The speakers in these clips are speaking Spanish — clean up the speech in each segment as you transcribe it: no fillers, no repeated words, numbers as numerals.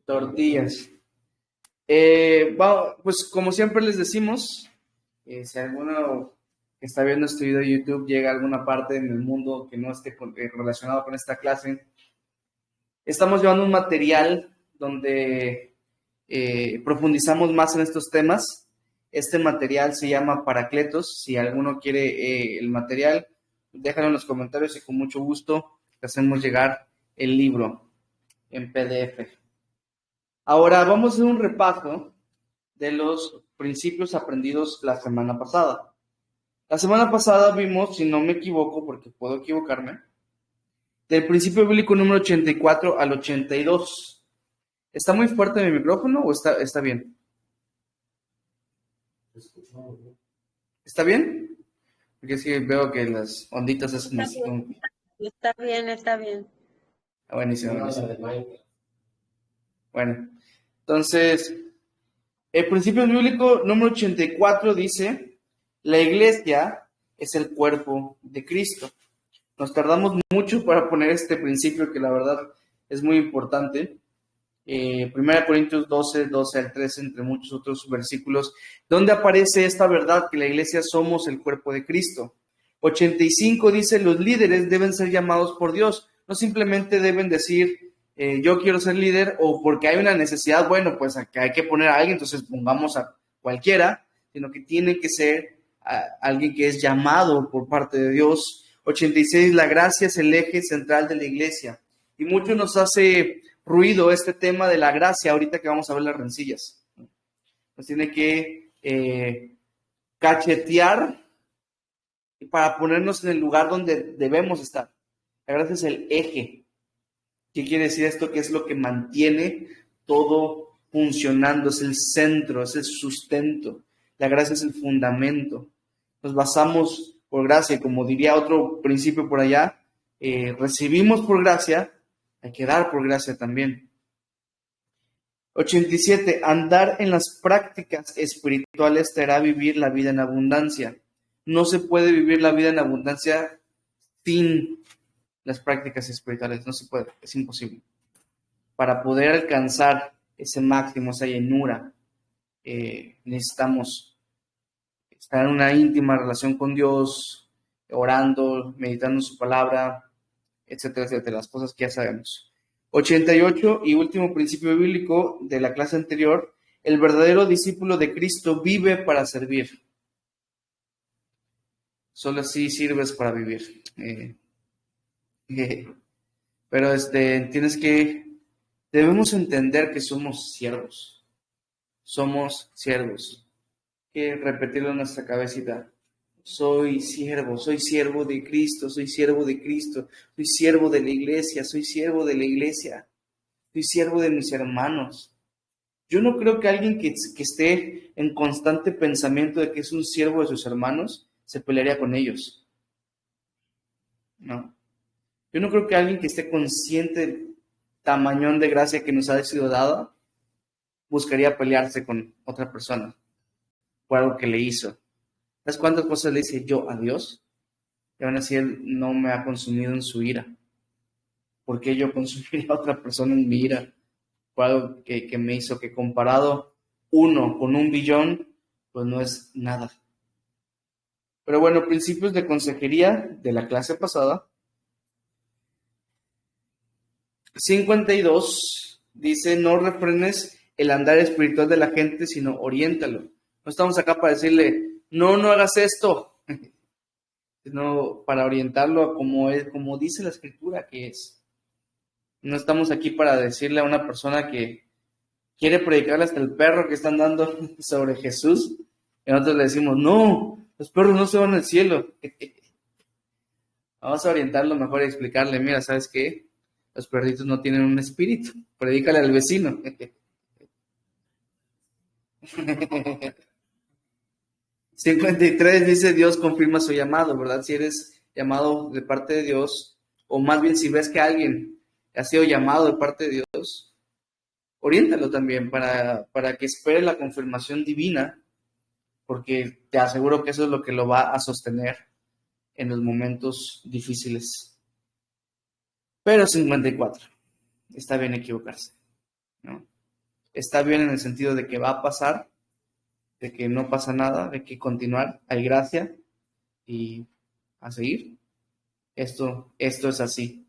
Tortillas. Pues como siempre les decimos, si alguno que está viendo este video de YouTube llega a alguna parte en el mundo que no esté relacionado con esta clase, estamos llevando un material donde profundizamos más en estos temas. Este material se llama Paracletos. Si alguno quiere el material, déjalo en los comentarios y con mucho gusto te hacemos llegar el libro en PDF. Ahora vamos a hacer un repaso de los principios aprendidos la semana pasada. La semana pasada vimos, si no me equivoco, porque puedo equivocarme, del principio bíblico número 84 al 82. ¿Está muy fuerte mi micrófono o está bien? ¿Está bien? Porque sí veo que las onditas hacen así como... Está bien, está bien. Buenísimo. Bueno, entonces, el principio bíblico número 84 dice, la iglesia es el cuerpo de Cristo. Nos tardamos mucho para poner este principio que la verdad es muy importante. 1 Corintios 12 al 13, entre muchos otros versículos, donde aparece esta verdad que la iglesia somos el cuerpo de Cristo. 85 dice, los líderes deben ser llamados por Dios, no simplemente deben decir, yo quiero ser líder, o porque hay una necesidad, bueno, pues acá hay que poner a alguien, entonces pongamos a cualquiera, sino que tiene que ser alguien que es llamado por parte de Dios. 86, la gracia es el eje central de la iglesia, y mucho nos hace ruido este tema de la gracia ahorita que vamos a ver las rencillas. Nos tiene que cachetear para ponernos en el lugar donde debemos estar. La gracia es el eje. ¿Qué quiere decir esto? Que es lo que mantiene todo funcionando, es el centro, es el sustento. La gracia es el fundamento. Nos basamos por gracia, como diría otro principio por allá, recibimos por gracia, hay que dar por gracia también. 87. Andar en las prácticas espirituales te hará vivir la vida en abundancia. No se puede vivir la vida en abundancia sin las prácticas espirituales. No se puede, es imposible. Para poder alcanzar ese máximo, esa llenura, necesitamos estar en una íntima relación con Dios, orando, meditando en su palabra, etcétera, etcétera, las cosas que ya sabemos. 88 y último principio bíblico de la clase anterior, el verdadero discípulo de Cristo vive para servir. Solo así sirves para vivir. Pero debemos entender que somos siervos. Somos siervos. Hay que repetirlo en nuestra cabecita. Soy siervo de Cristo, soy siervo de Cristo, soy siervo de la iglesia, soy siervo de la iglesia, soy siervo de mis hermanos. Yo no creo que alguien que esté en constante pensamiento de que es un siervo de sus hermanos se pelearía con ellos. No. Yo no creo que alguien que esté consciente del tamañón de gracia que nos ha sido dada buscaría pelearse con otra persona por algo que le hizo. ¿Sabes cuántas cosas le hice yo a Dios? Y aún así Él no me ha consumido en su ira. ¿Por qué yo consumiría a otra persona en mi ira? Por algo que me hizo, que comparado 1 con 1.000.000.000, pues no es nada. Pero bueno, principios de consejería de la clase pasada. 52 dice, no refrenes el andar espiritual de la gente, sino oriéntalo. No estamos acá para decirle, no hagas esto, sino para orientarlo a como dice la Escritura que es. No estamos aquí para decirle a una persona que quiere predicarle hasta el perro que están dando sobre Jesús, y nosotros le decimos, no, los perros no se van al cielo. Vamos a orientarlo mejor y explicarle, mira, ¿sabes qué? Los perritos no tienen un espíritu, predícale al vecino. 53 dice, Dios confirma su llamado, ¿verdad? Si eres llamado de parte de Dios, o más bien si ves que alguien ha sido llamado de parte de Dios, oriéntalo también para que espere la confirmación divina, porque te aseguro que eso es lo que lo va a sostener en los momentos difíciles. Pero 54, está bien equivocarse, ¿no? Está bien en el sentido de que va a pasar, de que no pasa nada, de que continuar, hay gracia y a seguir. Esto es así.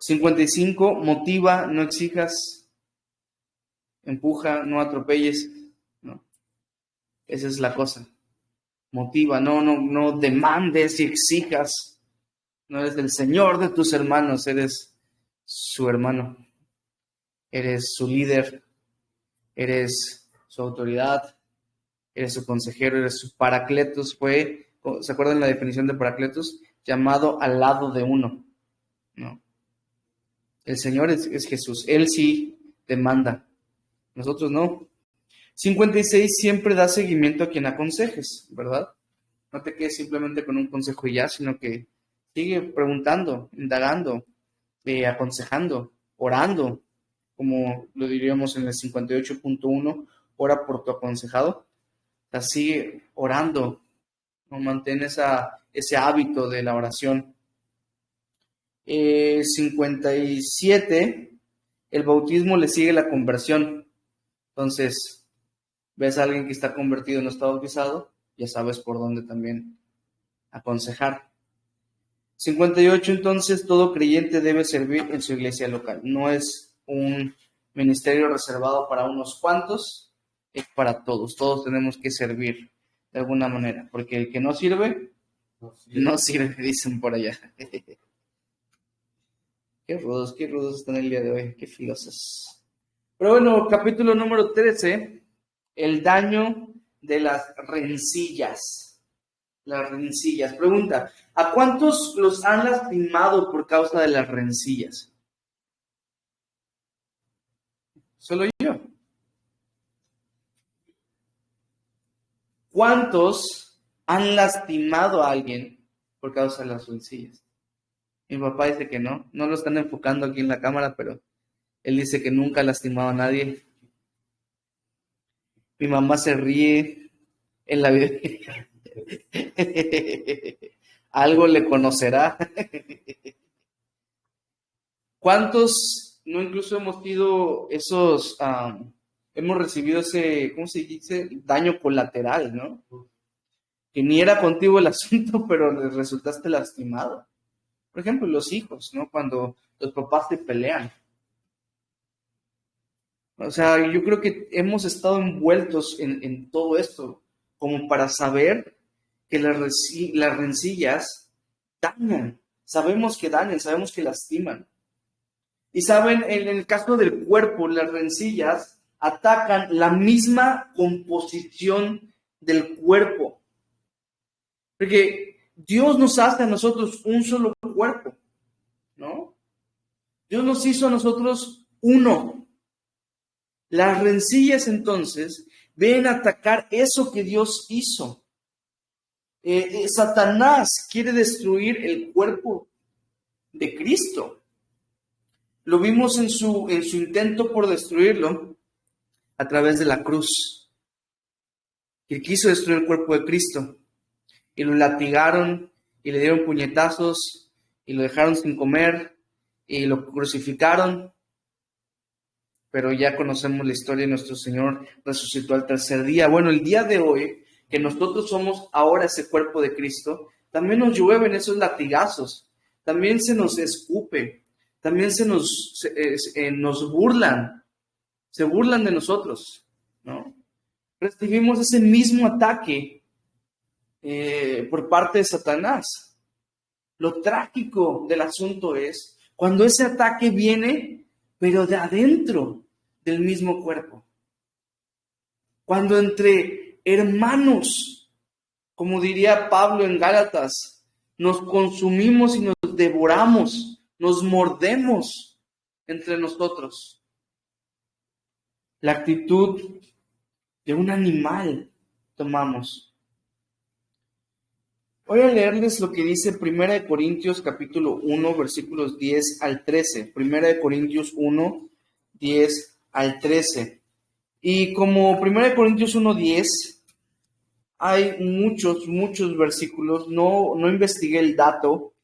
55, motiva, no exijas, empuja, no atropelles. No, esa es la cosa. Motiva, no demandes y exijas. No eres el Señor de tus hermanos, eres su hermano. Eres su líder, eres su autoridad, eres su consejero, eres su paracletos. ¿Se acuerdan la definición de paracletos? Llamado al lado de uno, ¿no? El Señor es Jesús, Él sí demanda, nosotros no. 56, siempre da seguimiento a quien aconsejes, ¿verdad? No te quedes simplemente con un consejo y ya, sino que sigue preguntando, indagando, aconsejando, orando, como lo diríamos en el 58.1, ora por tu aconsejado. Así orando, ¿no? Mantén ese hábito de la oración. 57, el bautismo le sigue la conversión. Entonces, ves a alguien que está convertido y no está bautizado, ya sabes por dónde también aconsejar. 58, entonces, todo creyente debe servir en su iglesia local. No es un ministerio reservado para unos cuantos, es para todos. Todos tenemos que servir de alguna manera, porque el que no sirve, no sirve, dicen por allá. Qué rudos están el día de hoy, qué filosos. Pero bueno, capítulo número 13, el daño de las rencillas. Las rencillas. Pregunta, ¿a cuántos los han lastimado por causa de las rencillas? Solo yo. ¿Cuántos han lastimado a alguien por causa de las rencillas? Mi papá dice que no lo están enfocando aquí en la cámara, pero él dice que nunca ha lastimado a nadie. Mi mamá se ríe en la vida. Algo le conocerá. ¿Cuántos no incluso hemos sido hemos recibido ese, ¿cómo se dice? Daño colateral, ¿no? Que ni era contigo el asunto, pero le resultaste lastimado. Por ejemplo, los hijos, ¿no? Cuando los papás se pelean. O sea, yo creo que hemos estado envueltos en todo esto como para saber que las rencillas dañan. Sabemos que dañan, sabemos que lastiman. Y saben, en el caso del cuerpo, las rencillas atacan la misma composición del cuerpo. Porque Dios nos hace a nosotros un solo cuerpo, ¿no? Dios nos hizo a nosotros uno. Las rencillas entonces vienen a atacar eso que Dios hizo. Satanás quiere destruir el cuerpo de Cristo. Lo vimos en su intento por destruirlo a través de la cruz. Que quiso destruir el cuerpo de Cristo. Y lo latigaron y le dieron puñetazos y lo dejaron sin comer y lo crucificaron. Pero ya conocemos la historia de nuestro Señor resucitó al tercer día. Bueno, el día de hoy, que nosotros somos ahora ese cuerpo de Cristo, también nos llueven esos latigazos, también se nos escupe, también nos burlan, se burlan de nosotros, ¿no? Recibimos ese mismo ataque por parte de Satanás. Lo trágico del asunto es cuando ese ataque viene, pero de adentro del mismo cuerpo. Cuando entre hermanos, como diría Pablo en Gálatas, nos consumimos y nos devoramos, nos mordemos entre nosotros. La actitud de un animal tomamos. Voy a leerles lo que dice 1 Corintios capítulo 1, versículos 10 al 13. 1 Corintios 1, 10 al 13. Y como 1 Corintios 1, 10, hay muchos versículos. No investigué el dato,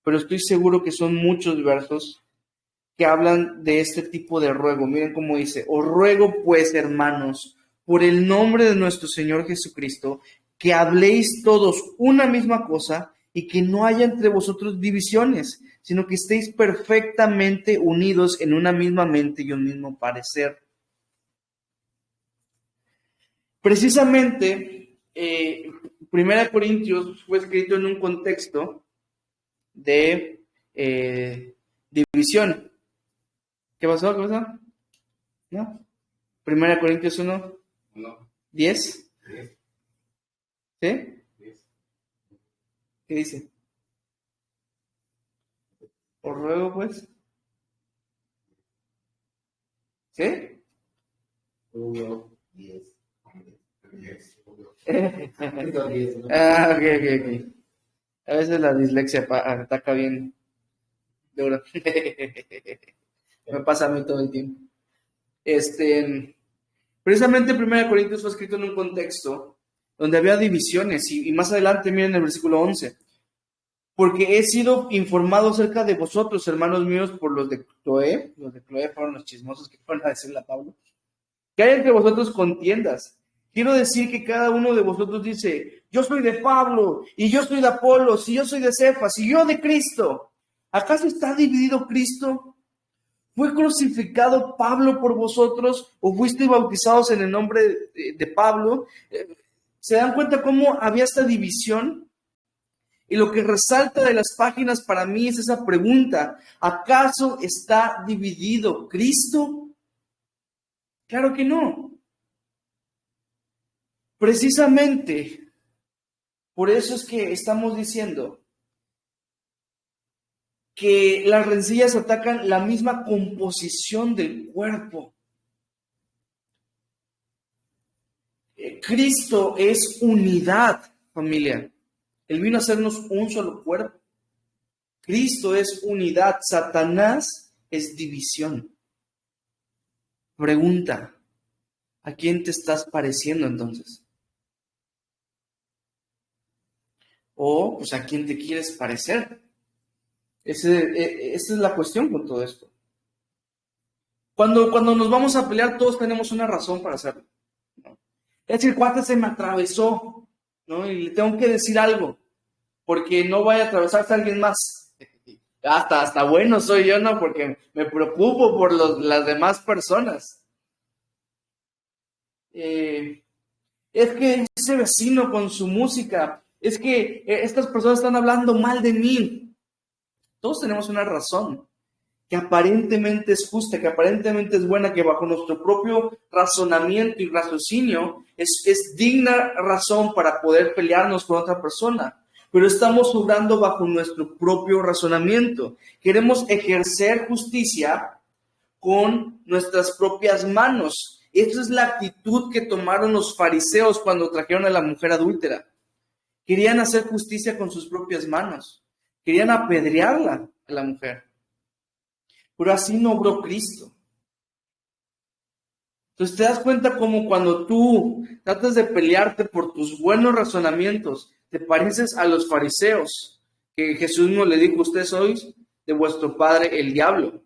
pero estoy seguro que son muchos versos que hablan de este tipo de ruego. Miren cómo dice: os ruego pues, hermanos, por el nombre de nuestro Señor Jesucristo, que habléis todos una misma cosa y que no haya entre vosotros divisiones, sino que estéis perfectamente unidos en una misma mente y un mismo parecer. Precisamente, 1 Corintios fue escrito en un contexto de división. ¿Qué pasó? ¿Qué pasó? ¿No? 1 Corintios 1, No. 10. 10. ¿Sí? 10. ¿Qué dice? Os ruego, pues. ¿Sí? 1, 10. 10. Ok. A veces la dislexia ataca bien duro. Me pasa a mí todo el tiempo. Precisamente 1 Corintios fue escrito en un contexto donde había divisiones, y más adelante miren el versículo 11. Porque he sido informado acerca de vosotros, hermanos míos, por los de Cloé fueron los chismosos que fueron a decirle a Pablo, que hay entre vosotros contiendas. Quiero decir que cada uno de vosotros dice: yo soy de Pablo, y yo soy de Apolos, y yo soy de Cefas, y yo de Cristo. ¿Acaso está dividido Cristo? ¿Fue crucificado Pablo por vosotros, o fuisteis bautizados en el nombre de Pablo? ¿Se dan cuenta cómo había esta división? Y lo que resalta de las páginas para mí es esa pregunta: ¿acaso está dividido Cristo? Claro que no. Precisamente por eso es que estamos diciendo que las rencillas atacan la misma composición del cuerpo. Cristo es unidad, familia. Él vino a hacernos un solo cuerpo. Cristo es unidad. Satanás es división. Pregunta: ¿a quién te estás pareciendo entonces? O, pues, ¿a quién te quieres parecer? Esa es la cuestión con todo esto. Cuando nos vamos a pelear, todos tenemos una razón para hacerlo, ¿no? Es que el cuate se me atravesó, ¿no? Y le tengo que decir algo, porque no vaya a atravesarse a alguien más. Hasta bueno soy yo, ¿no? Porque me preocupo por las demás personas. Es que ese vecino con su música, es que estas personas están hablando mal de mí. Todos tenemos una razón que aparentemente es justa, que aparentemente es buena, que bajo nuestro propio razonamiento y raciocinio es digna razón para poder pelearnos con otra persona. Pero estamos obrando bajo nuestro propio razonamiento. Queremos ejercer justicia con nuestras propias manos. Esa es la actitud que tomaron los fariseos cuando trajeron a la mujer adúltera. Querían hacer justicia con sus propias manos. Querían apedrearla a la mujer. Pero así no obró Cristo. Entonces te das cuenta como cuando tú tratas de pelearte por tus buenos razonamientos, te pareces a los fariseos, que Jesús no le dijo: ustedes sois de vuestro padre el diablo.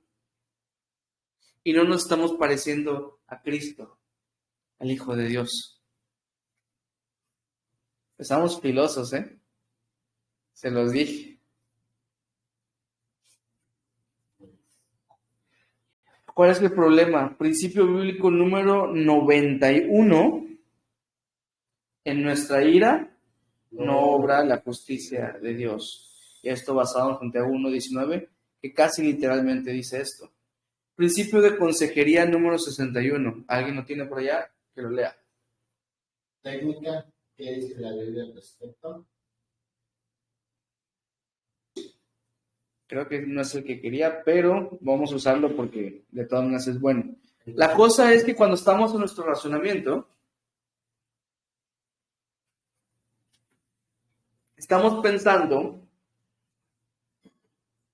Y no nos estamos pareciendo a Cristo, al Hijo de Dios. Estamos filosos, Se los dije. ¿Cuál es el problema? Principio bíblico número 91. En nuestra ira no obra la justicia de Dios. Y esto basado en Santiago 1:19, que casi literalmente dice esto. Principio de consejería número 61. ¿Alguien lo tiene por allá? Que lo lea. Técnica, ¿qué dice la Biblia al respecto? Creo que no es el que quería, pero vamos a usarlo porque de todas maneras es bueno. La cosa es que cuando estamos en nuestro razonamiento, estamos pensando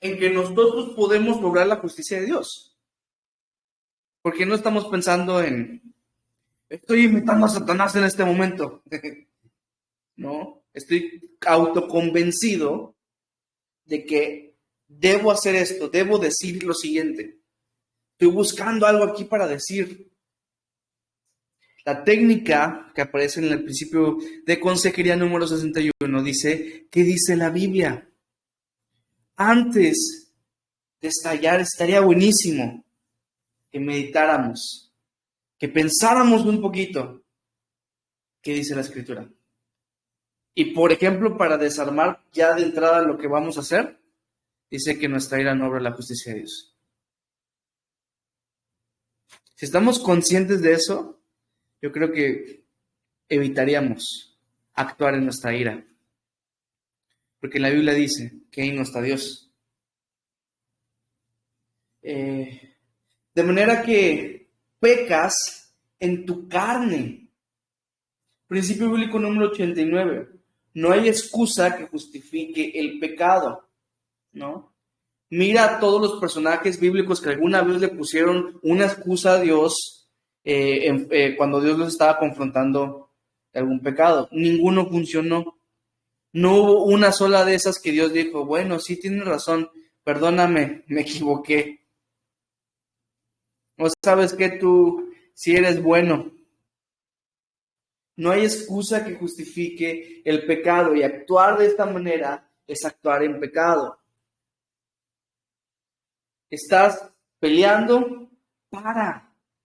en que nosotros podemos lograr la justicia de Dios. Porque no estamos pensando en: estoy imitando a Satanás en este momento. No, estoy autoconvencido de que debo hacer esto, debo decir lo siguiente. Estoy buscando algo aquí para decir. La técnica que aparece en el principio de consejería número 61 dice, ¿qué dice la Biblia? Antes de estallar estaría buenísimo que meditáramos, que pensáramos un poquito qué dice la Escritura. Y por ejemplo, para desarmar ya de entrada lo que vamos a hacer, dice que nuestra ira no obra la justicia de Dios. Si estamos conscientes de eso, yo creo que evitaríamos actuar en nuestra ira. Porque la Biblia dice que ahí no está Dios. De manera que pecas en tu carne. Principio bíblico número 89. No hay excusa que justifique el pecado, ¿no? Mira a todos los personajes bíblicos que alguna vez le pusieron una excusa a Dios cuando Dios los estaba confrontando de algún pecado. Ninguno funcionó. No hubo una sola de esas que Dios dijo, bueno, sí tienes razón, perdóname, me equivoqué. O sabes que tú sí eres bueno. No hay excusa que justifique el pecado y actuar de esta manera es actuar en pecado. Estás peleando,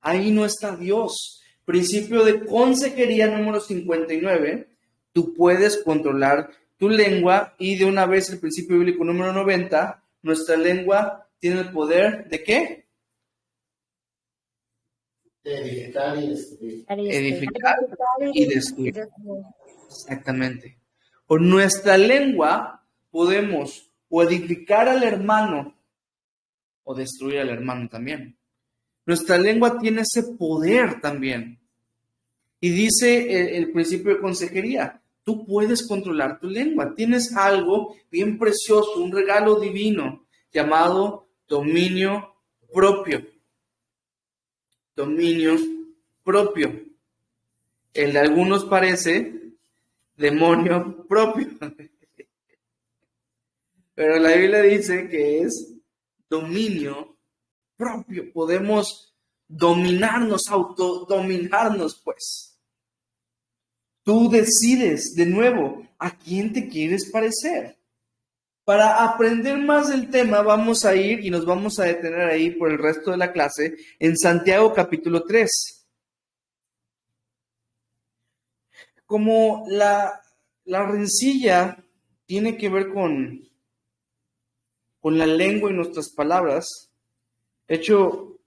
ahí no está Dios. Principio de consejería número 59, tú puedes controlar tu lengua y de una vez el principio bíblico número 90, nuestra lengua tiene el poder ¿de qué? De edificar y destruir. Edificar y destruir. Exactamente. Con nuestra lengua podemos o edificar al hermano o destruir al hermano también. Nuestra lengua tiene ese poder también. Y dice el principio de consejería, tú puedes controlar tu lengua. Tienes algo bien precioso, un regalo divino llamado dominio propio. Dominio propio. El de algunos parece demonio propio. Pero la Biblia dice que es dominio propio. Podemos dominarnos, autodominarnos, pues. Tú decides, de nuevo, a quién te quieres parecer. Para aprender más del tema, vamos a ir y nos vamos a detener ahí por el resto de la clase en Santiago capítulo 3. Como la rencilla tiene que ver con la lengua y nuestras palabras. De hecho,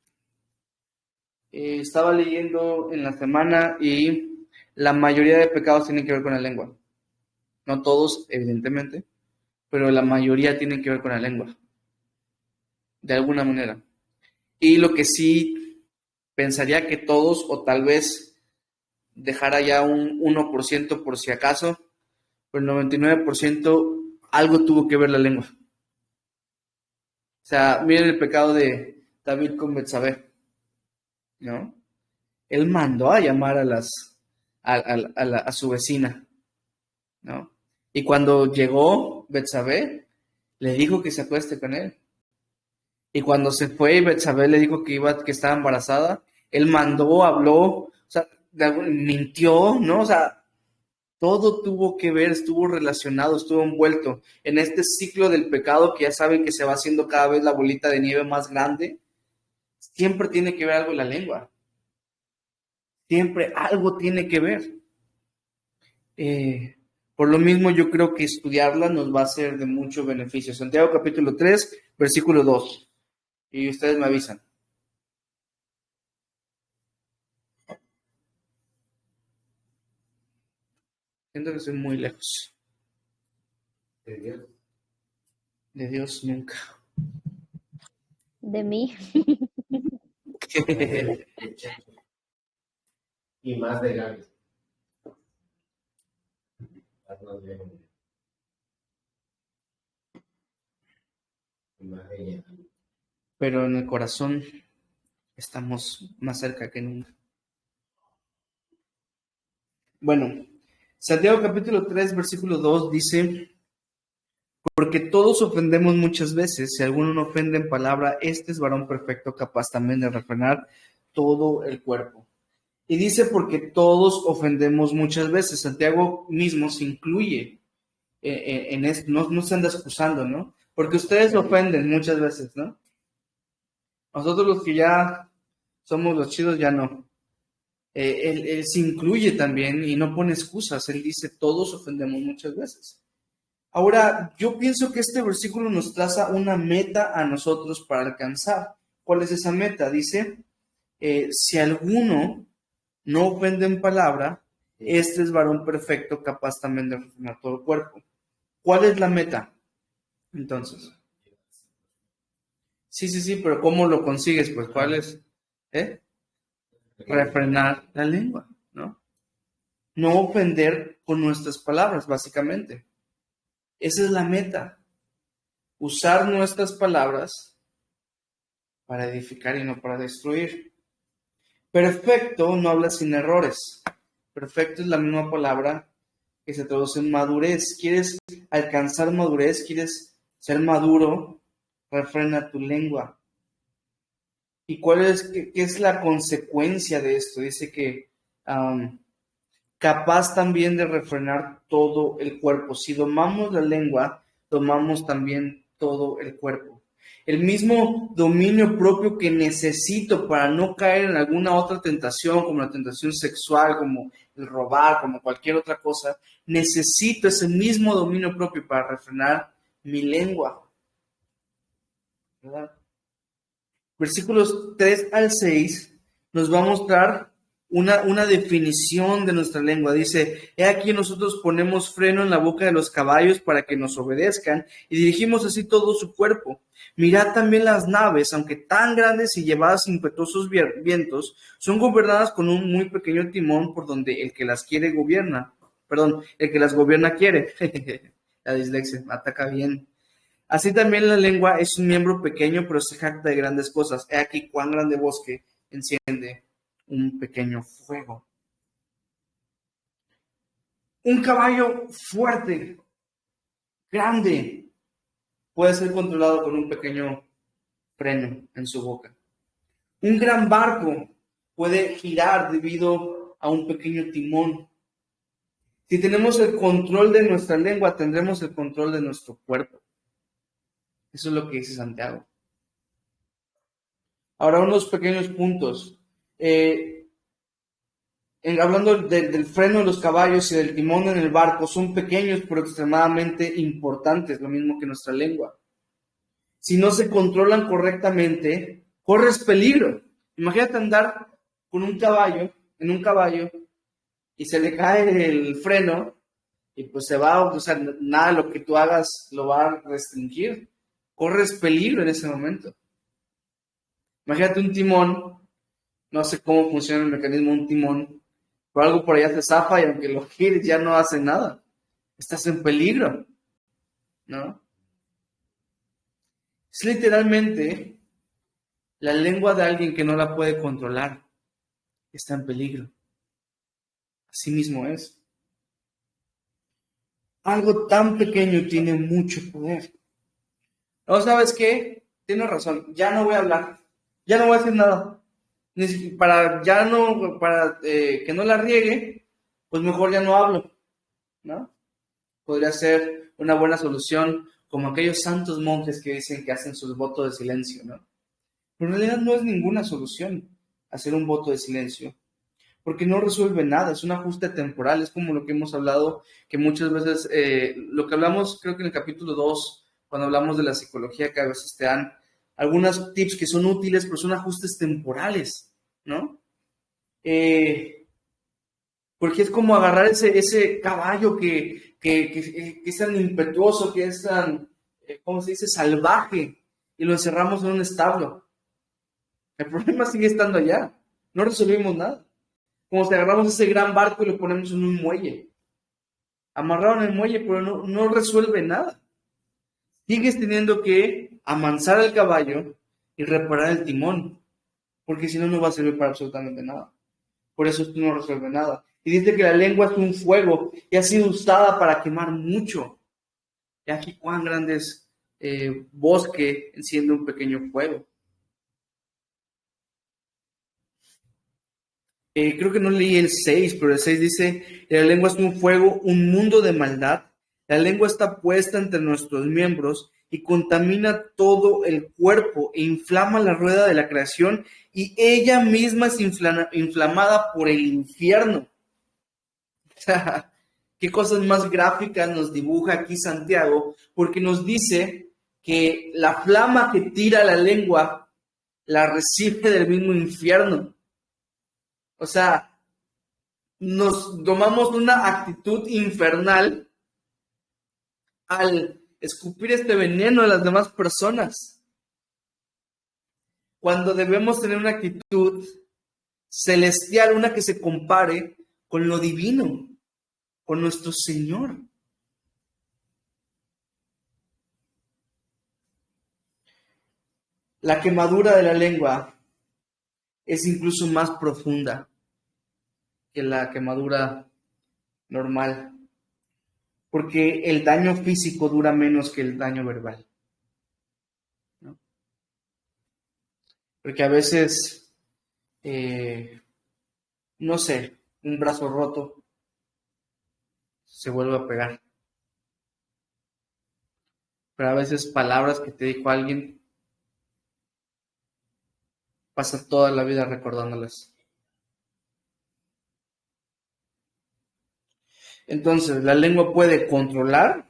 estaba leyendo en la semana y la mayoría de pecados tienen que ver con la lengua. No todos, evidentemente, pero la mayoría tienen que ver con la lengua, de alguna manera. Y lo que sí pensaría que todos, o tal vez dejara ya un 1% por si acaso, pero el 99% algo tuvo que ver la lengua. O sea, miren el pecado de David con Betsabé, ¿no? Él mandó a llamar a su vecina, ¿no? Y cuando llegó Betsabé, le dijo que se acueste con él. Y cuando se fue y Betsabé le dijo que estaba embarazada, él mandó, habló, o sea, mintió, ¿no? O sea, todo tuvo que ver, estuvo relacionado, estuvo envuelto en este ciclo del pecado que ya saben que se va haciendo cada vez la bolita de nieve más grande. Siempre tiene que ver algo en la lengua. Siempre algo tiene que ver. Por lo mismo yo creo que estudiarla nos va a ser de mucho beneficio. Santiago capítulo 3, versículo 2. Y ustedes me avisan. Siento que estoy muy lejos. De Dios. De Dios nunca. De mí. Y más de Gaby. Y más de ella. Pero en el corazón estamos más cerca que nunca. Bueno, Santiago capítulo 3, versículo 2 dice, Porque todos ofendemos muchas veces. Si alguno no ofende en palabra, este es varón perfecto, capaz también de refrenar todo el cuerpo. Y dice porque todos ofendemos muchas veces. Santiago mismo se incluye en esto, no se anda excusando, ¿no? Porque ustedes ofenden muchas veces, ¿no? Nosotros los que ya somos los chidos ya no. Él se incluye también y no pone excusas. Él dice todos ofendemos muchas veces. Ahora, yo pienso que este versículo nos traza una meta a nosotros para alcanzar. ¿Cuál es esa meta? Dice, si alguno no ofende en palabra, este es varón perfecto, capaz también de refrenar todo el cuerpo. ¿Cuál es la meta? Entonces. Sí, pero ¿cómo lo consigues? Pues, ¿cuál es? Refrenar la lengua, ¿no? No ofender con nuestras palabras, básicamente. Esa es la meta. Usar nuestras palabras para edificar y no para destruir. Perfecto no habla sin errores. Perfecto es la misma palabra que se traduce en madurez. ¿Quieres alcanzar madurez? ¿Quieres ser maduro? Refrena tu lengua. ¿Y qué es la consecuencia de esto? Dice que capaz también de refrenar todo el cuerpo. Si domamos la lengua, domamos también todo el cuerpo. El mismo dominio propio que necesito para no caer en alguna otra tentación, como la tentación sexual, como el robar, como cualquier otra cosa, necesito ese mismo dominio propio para refrenar mi lengua. ¿Verdad? Versículos 3 al 6 nos va a mostrar una definición de nuestra lengua. Dice, he aquí nosotros ponemos freno en la boca de los caballos para que nos obedezcan y dirigimos así todo su cuerpo. Mirad también las naves, aunque tan grandes y llevadas impetuosos vientos, son gobernadas con un muy pequeño timón por donde el que las quiere gobierna. Perdón, el que las gobierna quiere. La dislexia, me ataca bien. Así también la lengua es un miembro pequeño, pero se jacta de grandes cosas. He aquí cuán grande bosque enciende un pequeño fuego. Un caballo fuerte, grande, puede ser controlado con un pequeño freno en su boca. Un gran barco puede girar debido a un pequeño timón. Si tenemos el control de nuestra lengua, tendremos el control de nuestro cuerpo. Eso es lo que dice Santiago. Ahora, unos pequeños puntos. Hablando del freno de los caballos y del timón en el barco, son pequeños pero extremadamente importantes, lo mismo que nuestra lengua. Si no se controlan correctamente, corres peligro. Imagínate andar con en un caballo, y se le cae el freno, y pues se va, o sea, nada de lo que tú hagas lo va a restringir. Corres peligro en ese momento. Imagínate un timón, no sé cómo funciona el mecanismo de un timón, pero algo por allá te zafa y aunque lo gires ya no hace nada. Estás en peligro, ¿no? Es literalmente la lengua de alguien que no la puede controlar. Está en peligro. Así mismo es. Algo tan pequeño tiene mucho poder. ¿No sabes qué? Tienes razón. Ya no voy a hablar. Ya no voy a decir nada. Para que no la riegue, pues mejor ya no hablo, ¿no? Podría ser una buena solución, como aquellos santos monjes que dicen que hacen sus votos de silencio, ¿no? Pero en realidad no es ninguna solución hacer un voto de silencio, porque no resuelve nada, es un ajuste temporal, es como lo que hemos hablado, que muchas veces, lo que hablamos creo que en el capítulo 2, cuando hablamos de la psicología, que a veces te dan algunos tips que son útiles, pero son ajustes temporales, ¿no? Porque es como agarrar ese caballo que es tan impetuoso, que es tan, ¿cómo se dice?, salvaje, y lo encerramos en un establo. El problema sigue estando allá, no resolvimos nada. Como si agarramos ese gran barco y lo ponemos en un muelle. Amarrado en el muelle, pero no resuelve nada. Sigues teniendo que amansar al caballo y reparar el timón, porque si no, no va a servir para absolutamente nada. Por eso esto no resuelve nada. Y dice que la lengua es un fuego y ha sido usada para quemar mucho. Y aquí cuán grande es bosque enciende un pequeño fuego. Creo que no leí el 6, pero el 6 dice, la lengua es un fuego, un mundo de maldad. La lengua está puesta entre nuestros miembros y contamina todo el cuerpo e inflama la rueda de la creación y ella misma es inflamada por el infierno. O sea, qué cosas más gráficas nos dibuja aquí Santiago, porque nos dice que la flama que tira la lengua la recibe del mismo infierno. O sea, nos tomamos una actitud infernal al escupir este veneno a las demás personas, cuando debemos tener una actitud celestial, una que se compare con lo divino, con nuestro Señor. La quemadura de la lengua es incluso más profunda que la quemadura normal, porque el daño físico dura menos que el daño verbal, ¿no? Porque a veces, no sé, un brazo roto se vuelve a pegar, pero a veces palabras que te dijo alguien, pasa toda la vida recordándolas. Entonces, la lengua puede controlar,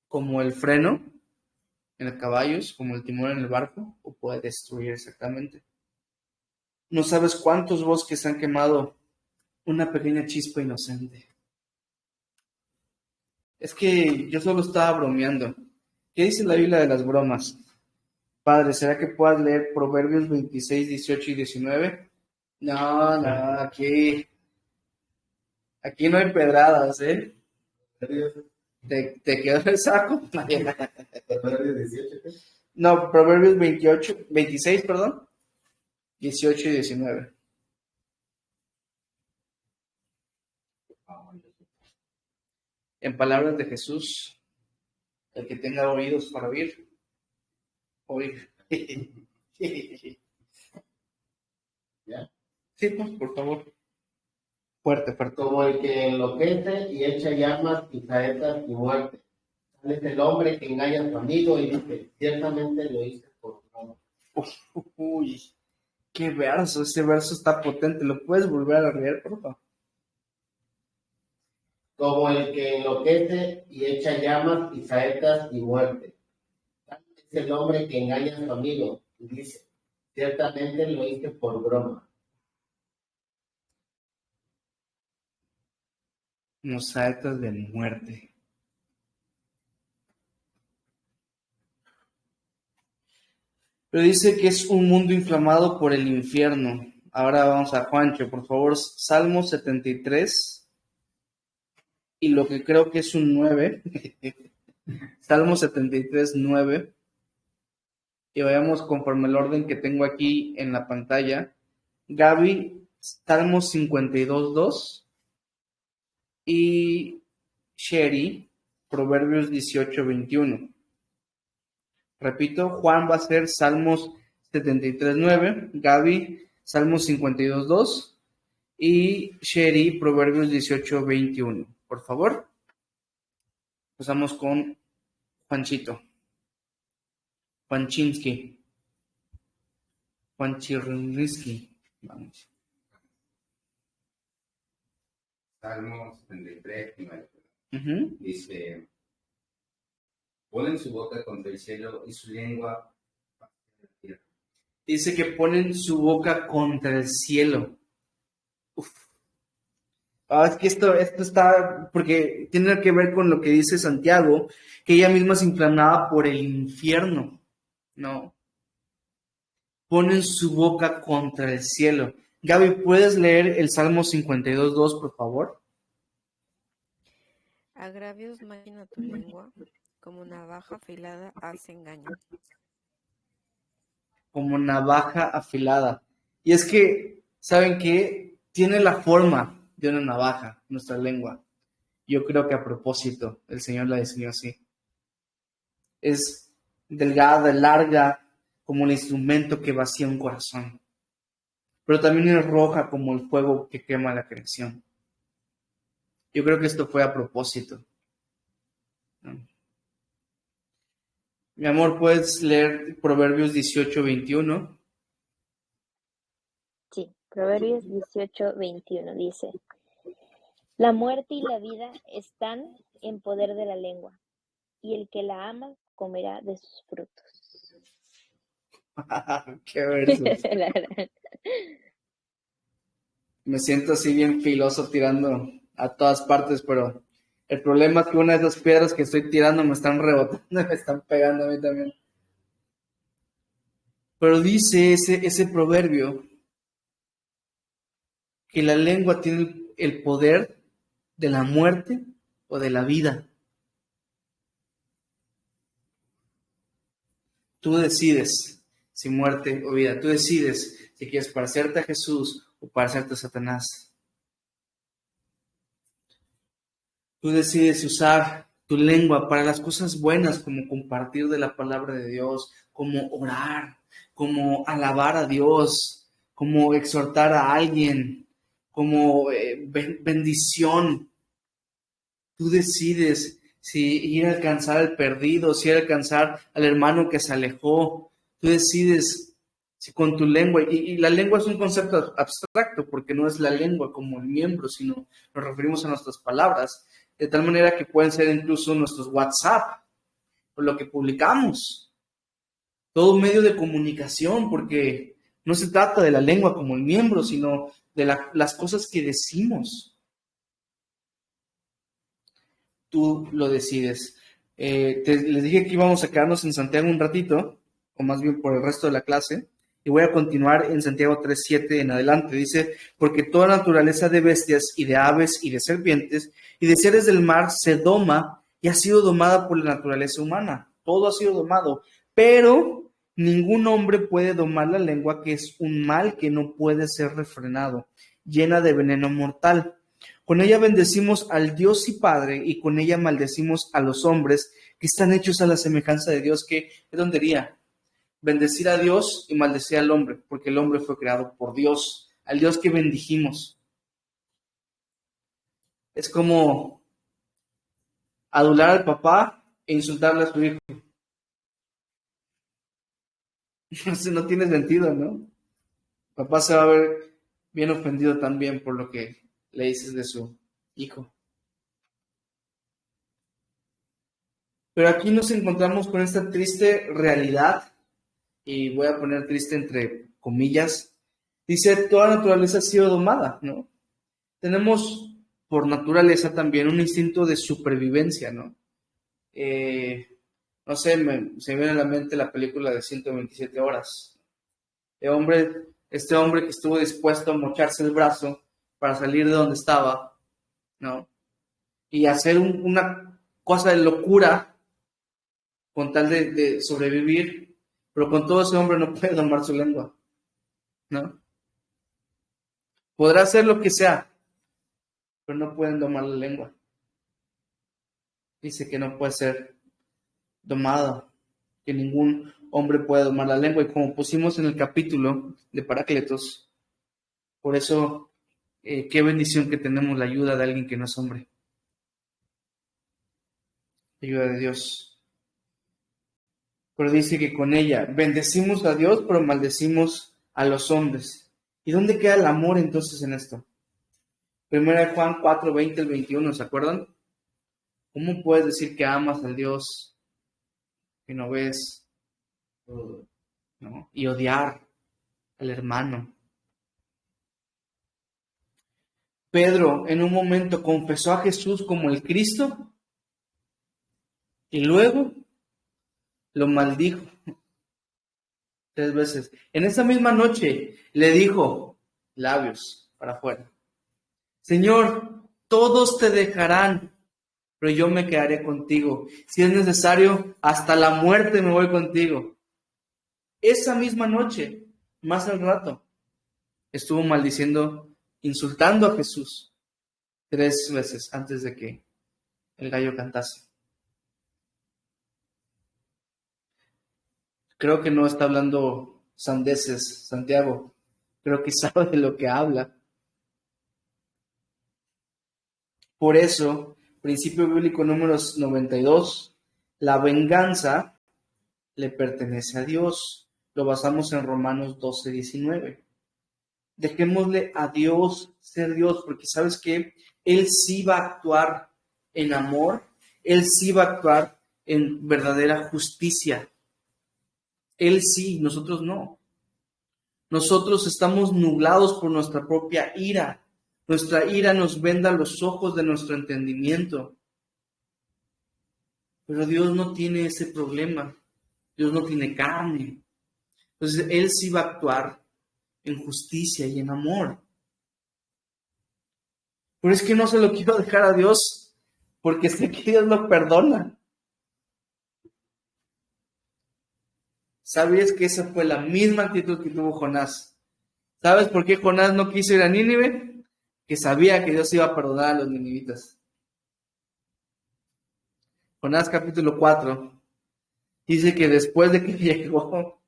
como el freno en los caballos, como el timón en el barco, o puede destruir exactamente. No sabes cuántos bosques han quemado una pequeña chispa inocente. Es que yo solo estaba bromeando. ¿Qué dice la Biblia de las bromas? Padre, ¿será que puedas leer Proverbios 26, 18 y 19? No, aquí no hay pedradas, ¿eh? ¿Te quedó el saco? Proverbios 18, ¿qué? No, Proverbios 26, perdón, 18 y 19. En palabras de Jesús, el que tenga oídos para oír, oír. ¿Ya? Sí, pues, por favor. Fuerte. Como el que enloquece y echa llamas y saetas y muerte. Tal es el hombre que engaña a su amigo y dice, ciertamente lo hice por broma. Uy, qué verso. Ese verso está potente. ¿Lo puedes volver a leer, por favor? Como el que enloquece y echa llamas y saetas y muerte. Tal es el hombre que engaña a su amigo y dice, ciertamente lo hice por broma. Unos saetas de muerte. Pero dice que es un mundo inflamado por el infierno. Ahora vamos a Juancho, por favor, Salmo 73. Y lo que creo que es un 9. Salmo 73, 9. Y vayamos conforme el orden que tengo aquí en la pantalla. Gaby, Salmo 52, 2. Y Sherry, Proverbios 18, 21. Repito, Juan va a ser Salmos 73, 9. Gaby, Salmos 52, 2. Y Sherry, Proverbios 18, 21. Por favor, empezamos con Juanchito. Juanchinsky. Juanchirrisky. Vamos. Salmo 73, 9. Uh-huh. Dice, ponen su boca contra el cielo y su lengua hacia la tierra. Dice que ponen su boca contra el cielo. Uf. Es que esto está, porque tiene que ver con lo que dice Santiago, que ella misma es inflamada por el infierno, ¿no? Ponen su boca contra el cielo. Gaby, ¿puedes leer el Salmo 52, 2, por favor? Agravios máquina tu lengua, como navaja afilada hace engaño. Como navaja afilada. Y es que, ¿saben qué? Tiene la forma de una navaja, nuestra lengua. Yo creo que a propósito el Señor la diseñó así. Es delgada, larga, como el instrumento que vacía un corazón. Pero también es roja como el fuego que quema la creación. Yo creo que esto fue a propósito. Mi amor, ¿puedes leer Proverbios 18:21? Sí, Proverbios 18:21 dice: La muerte y la vida están en poder de la lengua, y el que la ama comerá de sus frutos. Qué versos. La verdad. Me siento así bien filoso tirando a todas partes, pero el problema es que una de esas piedras que estoy tirando me están rebotando y me están pegando a mí también. Pero dice ese proverbio que la lengua tiene el poder de la muerte o de la vida. Tú decides si muerte o vida. Tú decides si quieres parecerte a Jesús o parecerte a Satanás. Tú decides usar tu lengua para las cosas buenas, como compartir de la palabra de Dios, como orar, como alabar a Dios, como exhortar a alguien, como bendición. Tú decides si ir a alcanzar al perdido, si ir a alcanzar al hermano que se alejó. Tú decides si con tu lengua, y la lengua es un concepto abstracto, porque no es la lengua como el miembro, sino nos referimos a nuestras palabras, de tal manera que pueden ser incluso nuestros WhatsApp, o lo que publicamos, todo medio de comunicación, porque no se trata de la lengua como el miembro, sino de las cosas que decimos. Tú lo decides. Les dije que íbamos a quedarnos en Santiago un ratito, o más bien por el resto de la clase, y voy a continuar en Santiago 3:7 en adelante. Dice, porque toda naturaleza de bestias y de aves y de serpientes y de seres del mar se doma y ha sido domada por la naturaleza humana. Todo ha sido domado, pero ningún hombre puede domar la lengua, que es un mal que no puede ser refrenado, llena de veneno mortal. Con ella bendecimos al Dios y Padre, y con ella maldecimos a los hombres que están hechos a la semejanza de Dios. Que es tontería bendecir a Dios y maldecir al hombre, porque el hombre fue creado por Dios, al Dios que bendijimos. Es como adular al papá e insultarle a su hijo. No tiene sentido, ¿no? Papá se va a ver bien ofendido también por lo que le dices de su hijo. Pero aquí nos encontramos con esta triste realidad, y voy a poner triste entre comillas. Dice, toda naturaleza ha sido domada, ¿no? Tenemos por naturaleza también un instinto de supervivencia, ¿no? No sé, se me viene a la mente la película de 127 horas. Este hombre que estuvo dispuesto a mocharse el brazo para salir de donde estaba, ¿no? Y hacer una cosa de locura con tal de sobrevivir, pero con todo ese hombre no puede domar su lengua, ¿no? Podrá hacer lo que sea, pero no pueden domar la lengua. Dice que no puede ser domada, que ningún hombre puede domar la lengua. Y como pusimos en el capítulo de Paráclitos, por eso, qué bendición que tenemos la ayuda de alguien que no es hombre. La ayuda de Dios. Pero dice que con ella bendecimos a Dios, pero maldecimos a los hombres. ¿Y dónde queda el amor entonces en esto? Primera de Juan 4:20-21, ¿se acuerdan? ¿Cómo puedes decir que amas al Dios que no ves, ¿no? Y odiar al hermano? Pedro en un momento confesó a Jesús como el Cristo y luego lo maldijo 3 veces. En esa misma noche le dijo, labios para afuera, Señor, todos te dejarán, pero yo me quedaré contigo. Si es necesario, hasta la muerte me voy contigo. Esa misma noche, más al rato, estuvo maldiciendo, insultando a Jesús 3 veces antes de que el gallo cantase. Creo que no está hablando sandeces, Santiago. Creo que sabe de lo que habla. Por eso, principio bíblico número 92, la venganza le pertenece a Dios. Lo basamos en Romanos 12, 19. Dejémosle a Dios ser Dios, porque ¿sabes qué? Él sí va a actuar en amor, Él sí va a actuar en verdadera justicia. Él sí, nosotros no. Nosotros estamos nublados por nuestra propia ira. Nuestra ira nos venda los ojos de nuestro entendimiento. Pero Dios no tiene ese problema. Dios no tiene carne. Entonces, Él sí va a actuar en justicia y en amor. Pero es que no se lo quiero dejar a Dios, porque sé que Dios lo perdona. ¿Sabías que esa fue la misma actitud que tuvo Jonás? ¿Sabes por qué Jonás no quiso ir a Nínive? Que sabía que Dios iba a perdonar a los ninivitas. Jonás capítulo 4 dice que después de que llegó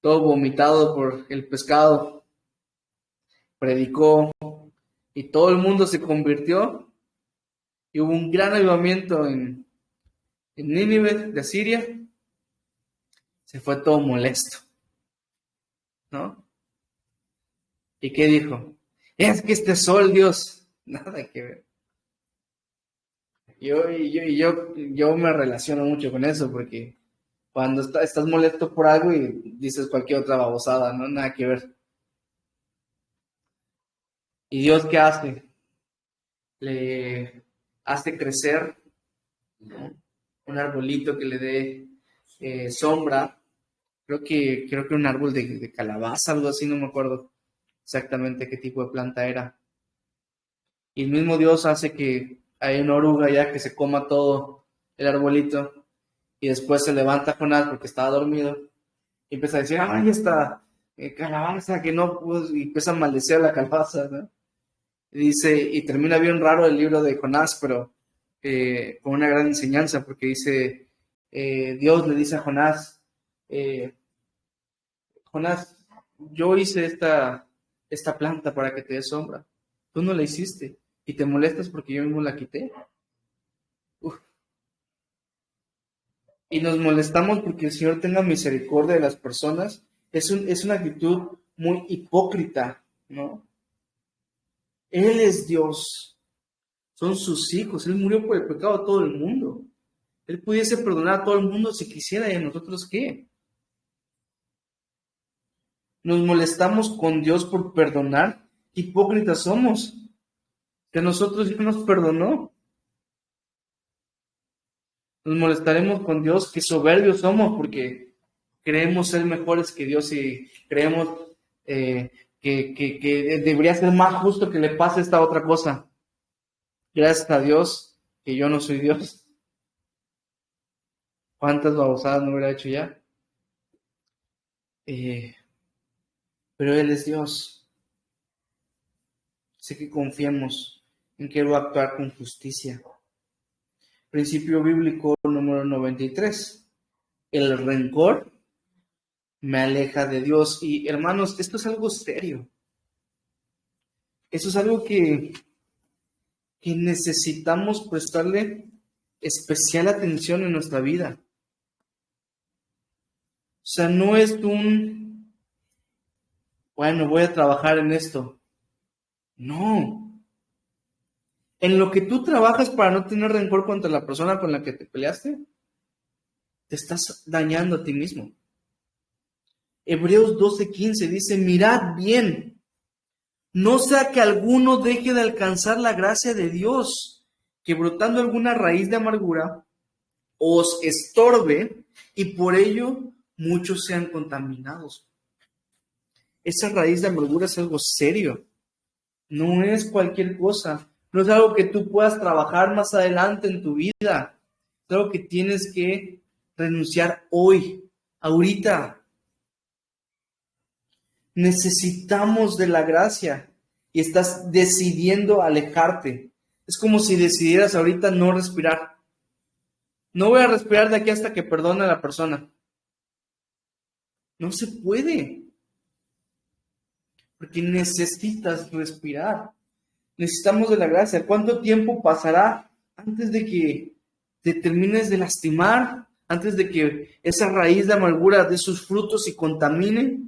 todo vomitado por el pescado, predicó y todo el mundo se convirtió y hubo un gran avivamiento en Nínive de Asiria. Se fue todo molesto, ¿no? ¿Y qué dijo? Es que este sol, Dios, nada que ver. Yo me relaciono mucho con eso, porque cuando estás molesto por algo y dices cualquier otra babosada, ¿no? Nada que ver. ¿Y Dios qué hace? Le hace crecer, ¿no? Un arbolito que le dé sombra. Creo que un árbol de calabaza, algo así, no me acuerdo exactamente qué tipo de planta era. Y el mismo Dios hace que hay una oruga ya que se coma todo el arbolito, y después se levanta Jonás porque estaba dormido y empieza a decir, ay, esta calabaza que no, pues, y empieza a maldecer a la calabaza, ¿no? Y dice, y termina bien raro el libro de Jonás, pero con una gran enseñanza, porque dice, Dios le dice a Jonás, Jonás, yo hice esta planta para que te dé sombra. Tú no la hiciste y te molestas porque yo mismo la quité. Uf. Y nos molestamos porque el Señor tenga misericordia de las personas. Es una actitud muy hipócrita, ¿no? Él es Dios. Son sus hijos. Él murió por el pecado de todo el mundo. Él pudiese perdonar a todo el mundo si quisiera, ¿y a nosotros qué? Nos molestamos con Dios por perdonar. Hipócritas somos. Que a nosotros ya nos perdonó. Nos molestaremos con Dios, que soberbios somos, porque creemos ser mejores que Dios y creemos que debería ser más justo que le pase esta otra cosa. Gracias a Dios que yo no soy Dios. ¿Cuántas babosadas no hubiera hecho ya? Pero Él es Dios. Así que confiemos en que Él va a actuar con justicia. Principio bíblico número 93. El rencor me aleja de Dios. Y hermanos, esto es algo serio. Esto es algo que necesitamos prestarle especial atención en nuestra vida. O sea, no es bueno, voy a trabajar en esto. No. En lo que tú trabajas para no tener rencor contra la persona con la que te peleaste, te estás dañando a ti mismo. Hebreos 12:15 dice, mirad bien, no sea que alguno deje de alcanzar la gracia de Dios, que brotando alguna raíz de amargura os estorbe y por ello muchos sean contaminados. Esa raíz de amargura es algo serio, no es cualquier cosa. No es algo que tú puedas trabajar más adelante en tu vida. Es algo que tienes que renunciar hoy, ahorita. Necesitamos de la gracia y estás decidiendo alejarte. Es como si decidieras ahorita no respirar. No voy a respirar de aquí hasta que perdone a la persona. No se puede. Porque necesitas respirar. Necesitamos de la gracia. ¿Cuánto tiempo pasará antes de que te termines de lastimar? Antes de que esa raíz de amargura dé sus frutos y contamine.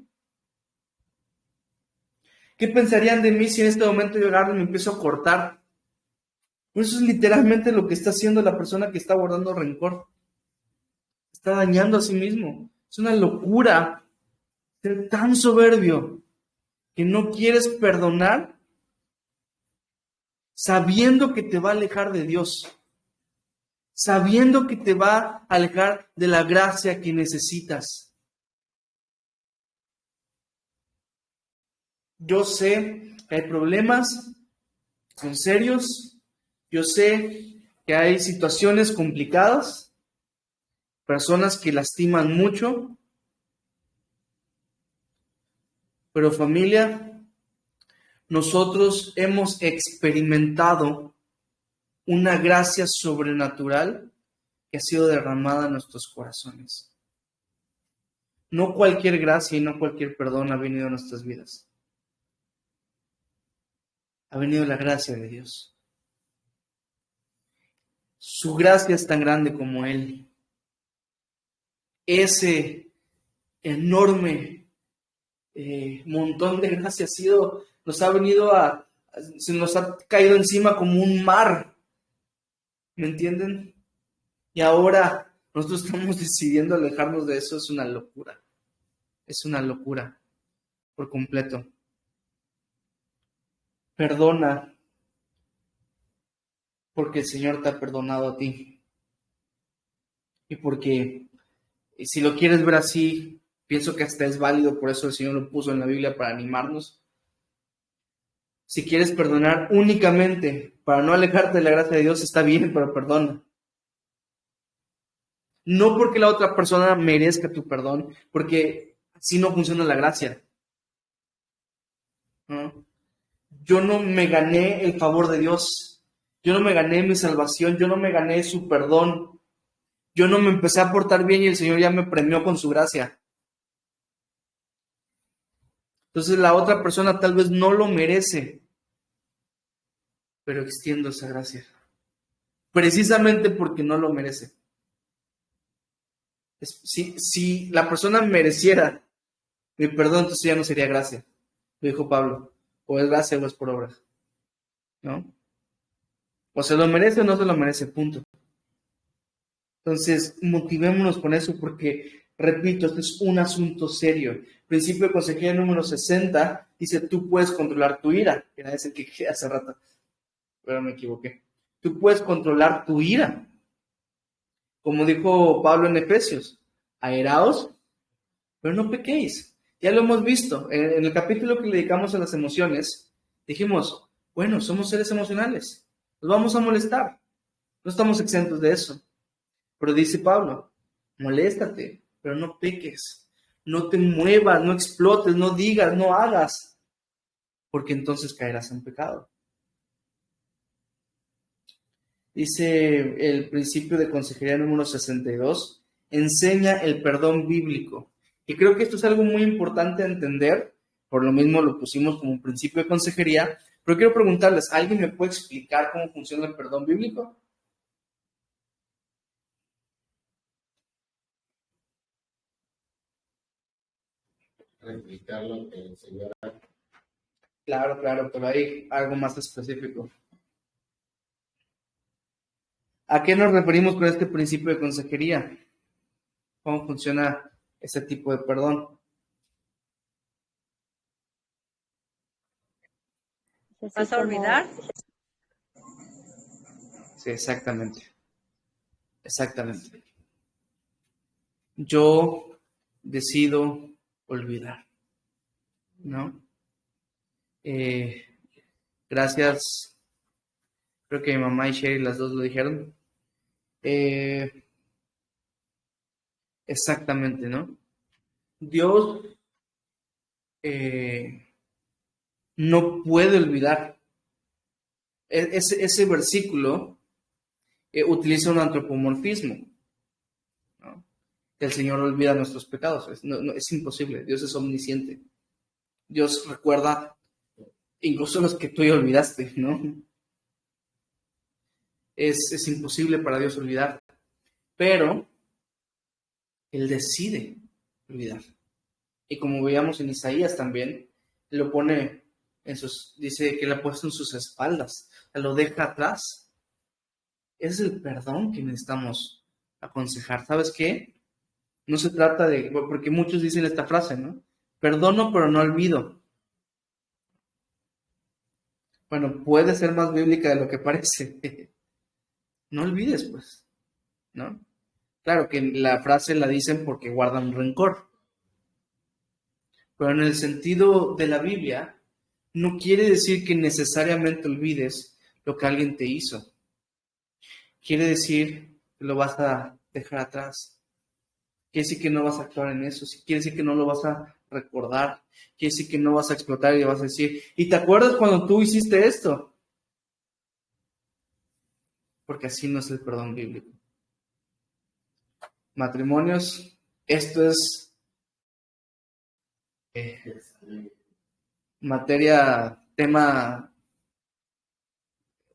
¿Qué pensarían de mí si en este momento yo agarro y me empiezo a cortar? Eso es literalmente lo que está haciendo la persona que está guardando rencor. Está dañando a sí mismo. Es una locura ser tan soberbio que no quieres perdonar sabiendo que te va a alejar de Dios, sabiendo que te va a alejar de la gracia que necesitas. Yo sé que hay problemas, son serios, yo sé que hay situaciones complicadas, personas que lastiman mucho, pero familia, nosotros hemos experimentado una gracia sobrenatural que ha sido derramada en nuestros corazones. No cualquier gracia y no cualquier perdón ha venido a nuestras vidas. Ha venido la gracia de Dios. Su gracia es tan grande como Él. Ese enorme montón de gracia nos ha venido se nos ha caído encima como un mar. ¿Me entienden? Y ahora nosotros estamos decidiendo alejarnos de eso. Es una locura. Es una locura por completo. Perdona porque el Señor te ha perdonado a ti. Y porque, si lo quieres ver así, pienso que hasta es válido, por eso el Señor lo puso en la Biblia para animarnos. Si quieres perdonar únicamente para no alejarte de la gracia de Dios, está bien, pero perdona. No porque la otra persona merezca tu perdón, porque así no funciona la gracia. ¿No? Yo no me gané el favor de Dios. Yo no me gané mi salvación. Yo no me gané su perdón. Yo no me empecé a portar bien y el Señor ya me premió con su gracia. Entonces la otra persona tal vez no lo merece, pero extiendo esa gracia. Precisamente porque no lo merece. Si la persona mereciera mi perdón, entonces ya no sería gracia. Lo dijo Pablo. O es gracia o es por obra. ¿No? O se lo merece o no se lo merece, punto. Entonces, motivémonos con eso porque, repito, este es un asunto serio. Principio de consejería número 60 dice, tú puedes controlar tu ira. Era ese que hace rato, pero me equivoqué. Tú puedes controlar tu ira. Como dijo Pablo en Efesios, airaos, pero no pequéis. Ya lo hemos visto. En el capítulo que le dedicamos a las emociones, dijimos, bueno, somos seres emocionales. Nos vamos a molestar. No estamos exentos de eso. Pero dice Pablo, moléstate, pero no peques. No te muevas, no explotes, no digas, no hagas. Porque entonces caerás en pecado. Dice el principio de consejería número 62, enseña el perdón bíblico. Y creo que esto es algo muy importante a entender, por lo mismo lo pusimos como un principio de consejería, pero quiero preguntarles, ¿alguien me puede explicar cómo funciona el perdón bíblico? Explicar lo que el Señor. Claro, pero hay algo más específico. ¿A qué nos referimos con este principio de consejería? ¿Cómo funciona este tipo de perdón? Así ¿Vas a como- olvidar? Sí, exactamente. Yo decido olvidar, ¿no? Gracias, creo que mi mamá y Sherry las dos lo dijeron. Exactamente, ¿no? Dios no puede olvidar. ese versículo utiliza un antropomorfismo, ¿no? El Señor olvida nuestros pecados. Es imposible. Dios es omnisciente. Dios recuerda incluso los que tú ya olvidaste, ¿no? Es imposible para Dios olvidar. Pero Él decide olvidar. Y como veíamos en Isaías también, lo pone dice que lo ha puesto en sus espaldas, lo deja atrás. Es el perdón que necesitamos aconsejar. ¿Sabes qué? No se trata porque muchos dicen esta frase, ¿no? Perdono, pero no olvido. Bueno, puede ser más bíblica de lo que parece. No olvides, pues, ¿no? Claro que la frase la dicen porque guardan rencor. Pero en el sentido de la Biblia, no quiere decir que necesariamente olvides lo que alguien te hizo. Quiere decir que lo vas a dejar atrás. Quiere decir que no vas a actuar en eso. Quiere decir que no lo vas a recordar. Quiere decir que no vas a explotar y vas a decir, ¿y te acuerdas cuando tú hiciste esto? Porque así no es el perdón bíblico. Matrimonios, esto es tema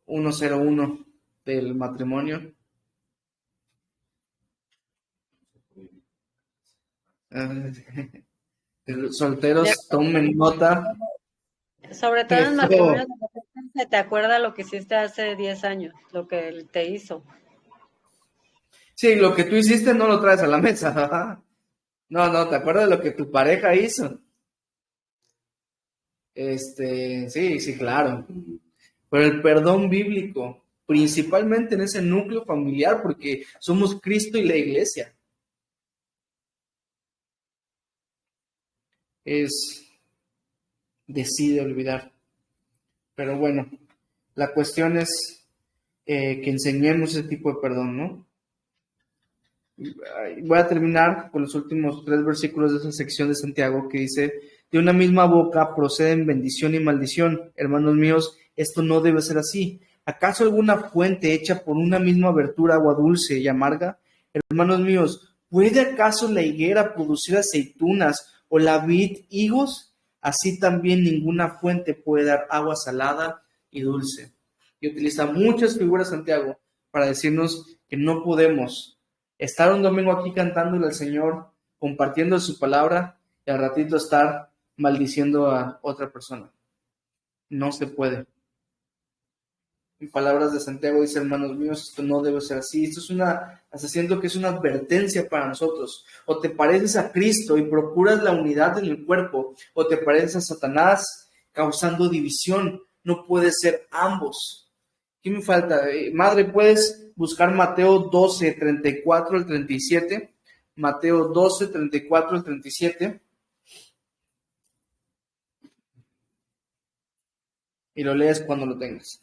101 del matrimonio. Solteros, tomen nota. Sobre todo en matrimonios, se te acuerda lo que hiciste hace 10 años, lo que él te hizo. Sí, lo que tú hiciste no lo traes a la mesa. No, ¿te acuerdas de lo que tu pareja hizo? Sí, claro. Pero el perdón bíblico, principalmente en ese núcleo familiar, porque somos Cristo y la iglesia, decide olvidar. Pero bueno, la cuestión es que enseñemos ese tipo de perdón, ¿no? Voy a terminar con los últimos 3 versículos de esa sección de Santiago que dice, de una misma boca proceden bendición y maldición. Hermanos míos, esto no debe ser así. ¿Acaso alguna fuente hecha por una misma abertura agua dulce y amarga? Hermanos míos, ¿puede acaso la higuera producir aceitunas o la vid higos? Así también ninguna fuente puede dar agua salada y dulce. Y utiliza muchas figuras Santiago para decirnos que no podemos estar un domingo aquí cantándole al Señor, compartiendo su palabra y al ratito estar maldiciendo a otra persona. No se puede. En palabras de Santiago dice, hermanos míos, esto no debe ser así. Hasta siento que es una advertencia para nosotros. O te pareces a Cristo y procuras la unidad en el cuerpo, o te pareces a Satanás causando división. No puede ser ambos. ¿Qué me falta? Madre, ¿puedes buscar Mateo 12, 34 al 37? Mateo 12, 34 al 37. Y lo lees cuando lo tengas.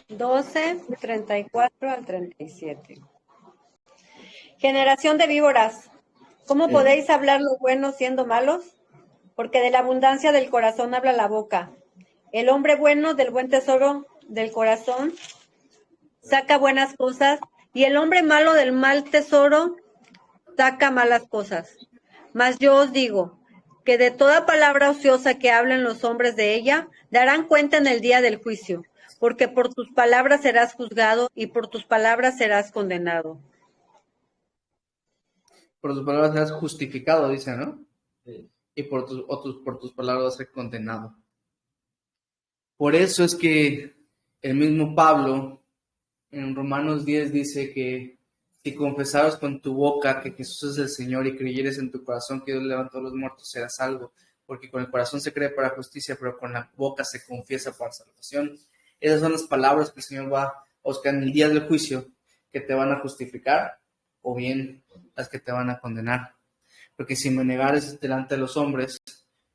Doce, 34 al 37. Generación de víboras, ¿cómo podéis hablar lo bueno siendo malos? Porque de la abundancia del corazón habla la boca. El hombre bueno del buen tesoro del corazón saca buenas cosas, y el hombre malo del mal tesoro saca malas cosas. Mas yo os digo que de toda palabra ociosa que hablen los hombres de ella, darán cuenta en el día del juicio, porque por tus palabras serás juzgado y por tus palabras serás condenado. Por tus palabras serás justificado, dice, ¿no? Sí. Y por tus palabras vas a ser condenado. Por eso es que el mismo Pablo en Romanos 10 dice que si confesaras con tu boca que Jesús es el Señor y creyeres en tu corazón que Dios levantó a los muertos, serás salvo. Porque con el corazón se cree para justicia, pero con la boca se confiesa para salvación. Esas son las palabras que el Señor va a buscar en el día del juicio, que te van a justificar o bien las que te van a condenar. Porque si me negares delante de los hombres,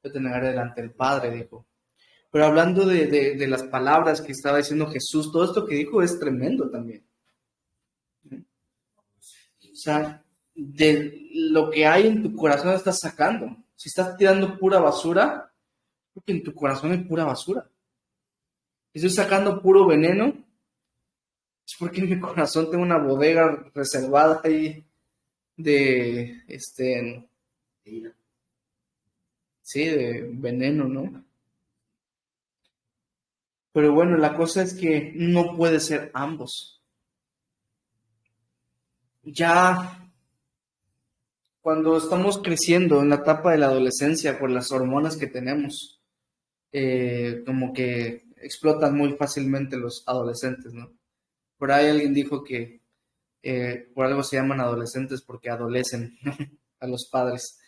yo te negaré delante del Padre, dijo. Pero hablando de las palabras que estaba diciendo Jesús, todo esto que dijo es tremendo también. O sea, de lo que hay en tu corazón estás sacando. Si estás tirando pura basura, porque en tu corazón hay pura basura. Si estoy sacando puro veneno, es porque en mi corazón tengo una bodega reservada ahí de, sí, de veneno, ¿no? Pero bueno, la cosa es que no puede ser ambos. Ya cuando estamos creciendo en la etapa de la adolescencia por las hormonas que tenemos, como que explotan muy fácilmente los adolescentes, ¿no? Por ahí alguien dijo que por algo se llaman adolescentes porque adolecen a los padres,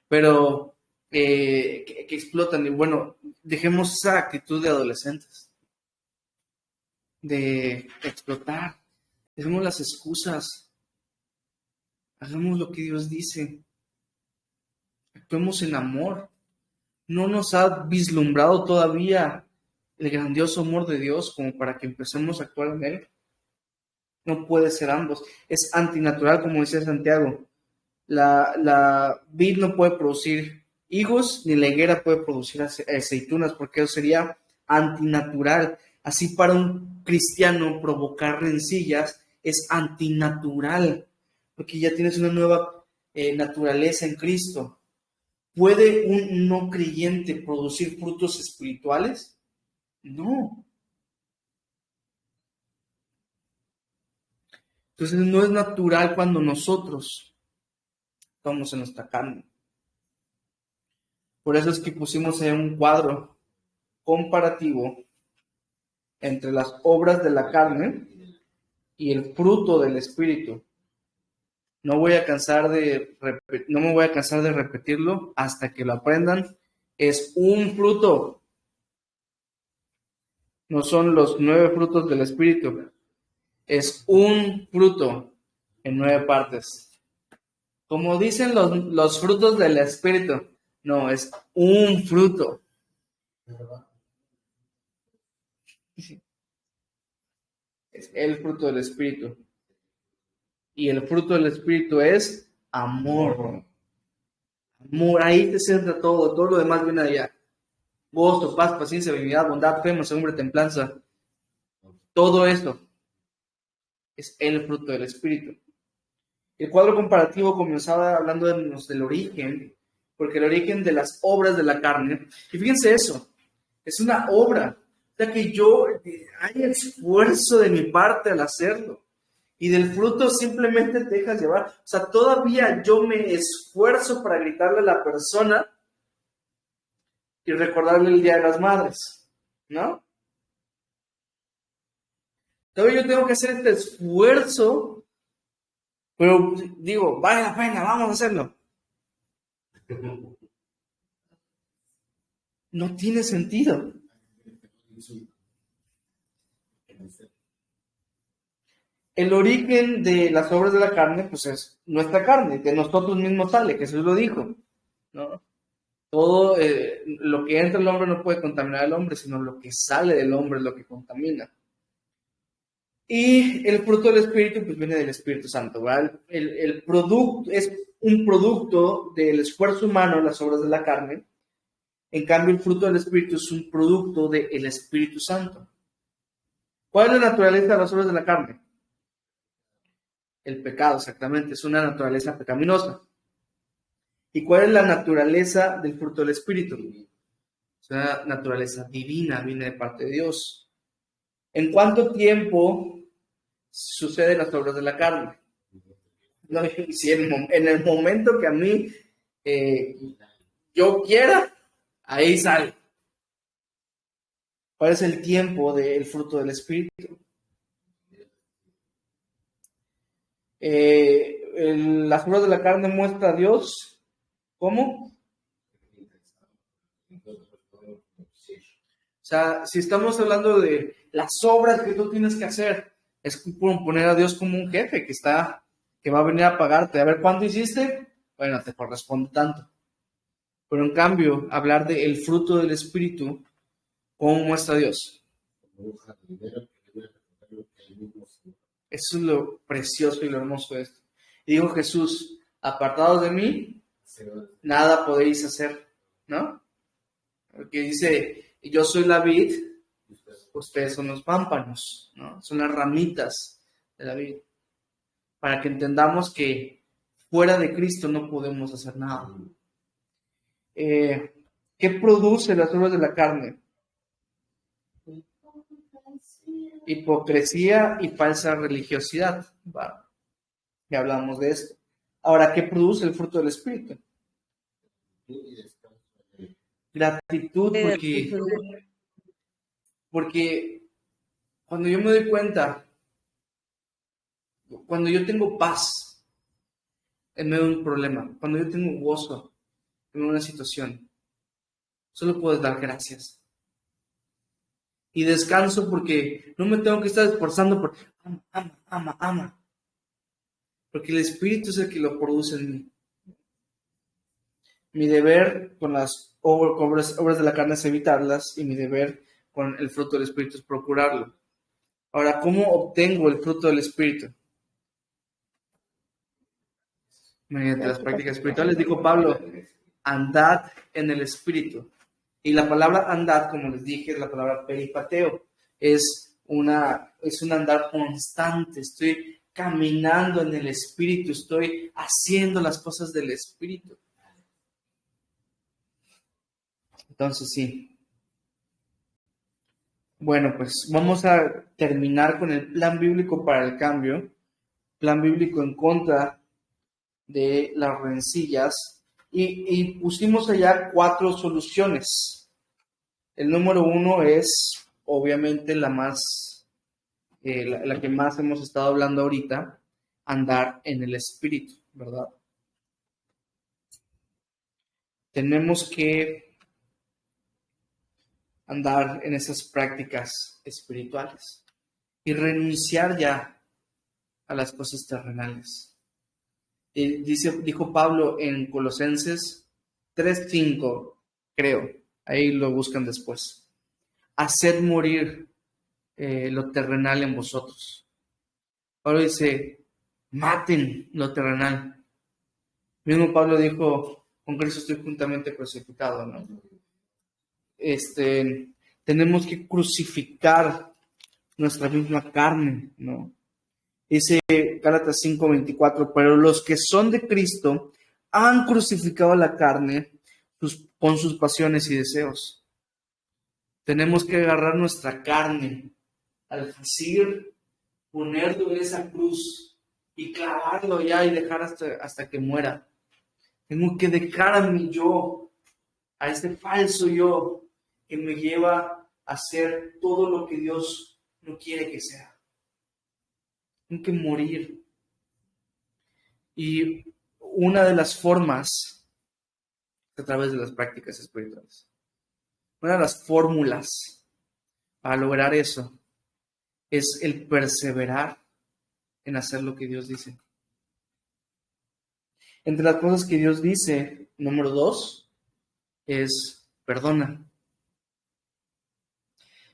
pero que explotan. Y bueno, dejemos esa actitud de adolescentes, de explotar, dejemos las excusas, hagamos lo que Dios dice, actuemos en amor. No nos ha vislumbrado todavía el grandioso amor de Dios como para que empecemos a actuar en él. No puede ser ambos. Es antinatural, como decía Santiago. La vid no puede producir higos, ni la higuera puede producir aceitunas, porque eso sería antinatural. Así para un cristiano provocar rencillas es antinatural, porque ya tienes una nueva naturaleza en Cristo. ¿Puede un no creyente producir frutos espirituales? No. Entonces no es natural cuando nosotros estamos en nuestra carne. Por eso es que pusimos ahí un cuadro comparativo entre las obras de la carne y el fruto del Espíritu. No me voy a cansar de repetirlo hasta que lo aprendan. Es un fruto. No son los 9 frutos del Espíritu. Es un fruto en 9 partes. Como dicen los frutos del Espíritu. No, es un fruto. Es el fruto del Espíritu. Y el fruto del Espíritu es amor. Amor, ahí te centra todo lo demás viene allá. Gozo, paz, paciencia, benignidad, bondad, fe, mansedumbre, templanza. Todo esto es el fruto del Espíritu. El cuadro comparativo comenzaba hablando del origen, porque el origen de las obras de la carne, y fíjense eso, es una obra, o sea que hay esfuerzo de mi parte al hacerlo, y del fruto simplemente te dejas llevar. O sea, todavía yo me esfuerzo para gritarle a la persona y recordarle el Día de las Madres, ¿no? Todavía yo tengo que hacer este esfuerzo, pero digo, vale la pena, vamos a hacerlo. No tiene sentido. El origen de las obras de la carne, pues es nuestra carne, de nosotros mismos sale, Jesús lo dijo, ¿no? Todo lo que entra el hombre no puede contaminar al hombre, sino lo que sale del hombre es lo que contamina. Y el fruto del Espíritu, pues viene del Espíritu Santo, ¿verdad? El producto es un producto del esfuerzo humano, las obras de la carne. En cambio, el fruto del Espíritu es un producto del Espíritu Santo. ¿Cuál es la naturaleza de las obras de la carne? El pecado, exactamente, es una naturaleza pecaminosa. ¿Y cuál es la naturaleza del fruto del Espíritu? Es una naturaleza divina, viene de parte de Dios. ¿En cuánto tiempo suceden las obras de la carne? No, si en el momento que a mí yo quiera, ahí sale. ¿Cuál es el tiempo del fruto del Espíritu? Las obras de la carne muestra a Dios. ¿Cómo? O sea, si estamos hablando de las obras que tú tienes que hacer, es poner a Dios como un jefe que va a venir a pagarte. A ver, ¿cuánto hiciste? Bueno, te corresponde tanto. Pero en cambio, hablar del fruto del Espíritu, ¿cómo muestra a Dios? Eso es lo precioso y lo hermoso de esto. Y dijo Jesús, apartados de mí, nada podéis hacer, ¿no? Porque dice, yo soy la vid, ustedes son los pámpanos, ¿no? Son las ramitas de la vid. Para que entendamos que fuera de Cristo no podemos hacer nada. ¿Qué produce las obras de la carne? Hipocresía y falsa religiosidad. Va, ya hablamos de esto. Ahora, ¿qué produce el fruto del Espíritu? Gratitud, porque cuando yo me doy cuenta, cuando yo tengo paz en medio de un problema, cuando yo tengo gozo en una situación, solo puedo dar gracias. Y descanso porque no me tengo que estar esforzando por ama. Porque el Espíritu es el que lo produce en mí. Mi deber con las obras de la carne es evitarlas y mi deber con el fruto del Espíritu es procurarlo. Ahora, ¿cómo obtengo el fruto del Espíritu? Mediante las prácticas espirituales, dijo Pablo, andad en el Espíritu. Y la palabra andad, como les dije, es la palabra peripateo. Es un andar constante. Estoy caminando en el Espíritu. Estoy haciendo las cosas del Espíritu. Entonces, sí. Bueno, pues vamos a terminar con el plan bíblico para el cambio. Plan bíblico en contra de las rencillas. Y pusimos allá 4 soluciones. El número 1 es, obviamente, la que más hemos estado hablando ahorita, andar en el Espíritu, ¿verdad? Tenemos que andar en esas prácticas espirituales y renunciar ya a las cosas terrenales. Dijo Pablo en Colosenses 3:5, creo, ahí lo buscan después. Haced morir lo terrenal en vosotros. Pablo dice, maten lo terrenal. Mismo Pablo dijo, con Cristo estoy juntamente crucificado, ¿no? Tenemos que crucificar nuestra misma carne, ¿no? Dice Gálatas 5:24, pero los que son de Cristo han crucificado la carne con sus pasiones y deseos. Tenemos que agarrar nuestra carne, al decir, ponerlo en esa cruz y clavarlo ya y dejar hasta que muera. Tengo que dejar a mi yo, a este falso yo que me lleva a hacer todo lo que Dios no quiere que sea. Tengo que morir. Y una de las formas es a través de las prácticas espirituales. Una de las fórmulas para lograr eso es el perseverar en hacer lo que Dios dice. Entre las cosas que Dios dice, número 2, es perdona.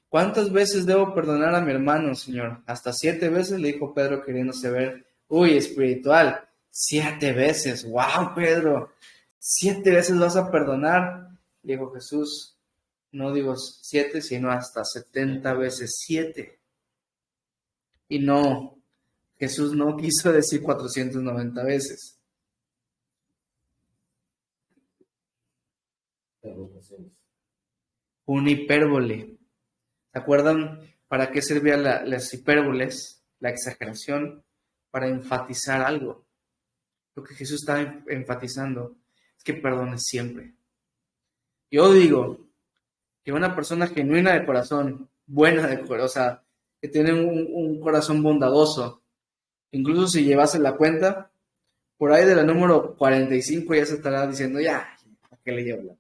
¿Cuántas veces debo perdonar a mi hermano, Señor? Hasta 7 veces, le dijo Pedro, queriéndose ver, espiritual. 7 veces, wow, Pedro, 7 veces vas a perdonar. Le dijo Jesús, no digo 7, sino hasta 70 veces 7. Y no, Jesús no quiso decir 490 veces. Una hipérbole. ¿Se acuerdan para qué servían las hipérboles, la exageración? Para enfatizar algo. Lo que Jesús está enfatizando es que perdones siempre. Yo digo que una persona genuina de corazón, buena de corazón, o sea, que tiene un corazón bondadoso, incluso si llevase la cuenta, por ahí de la número 45 ya se estará diciendo, ya, ¿a qué le llevo la?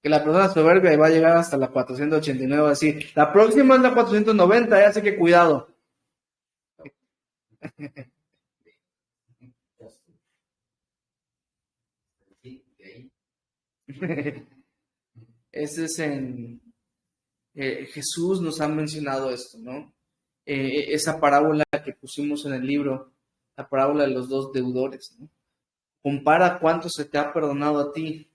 Que la persona soberbia va a llegar hasta la 489, así, la próxima es la 490, ya sé que cuidado. Ese es Jesús nos ha mencionado esto, ¿no? Esa parábola que pusimos en el libro la parábola de los dos deudores, ¿no? Compara cuánto se te ha perdonado a ti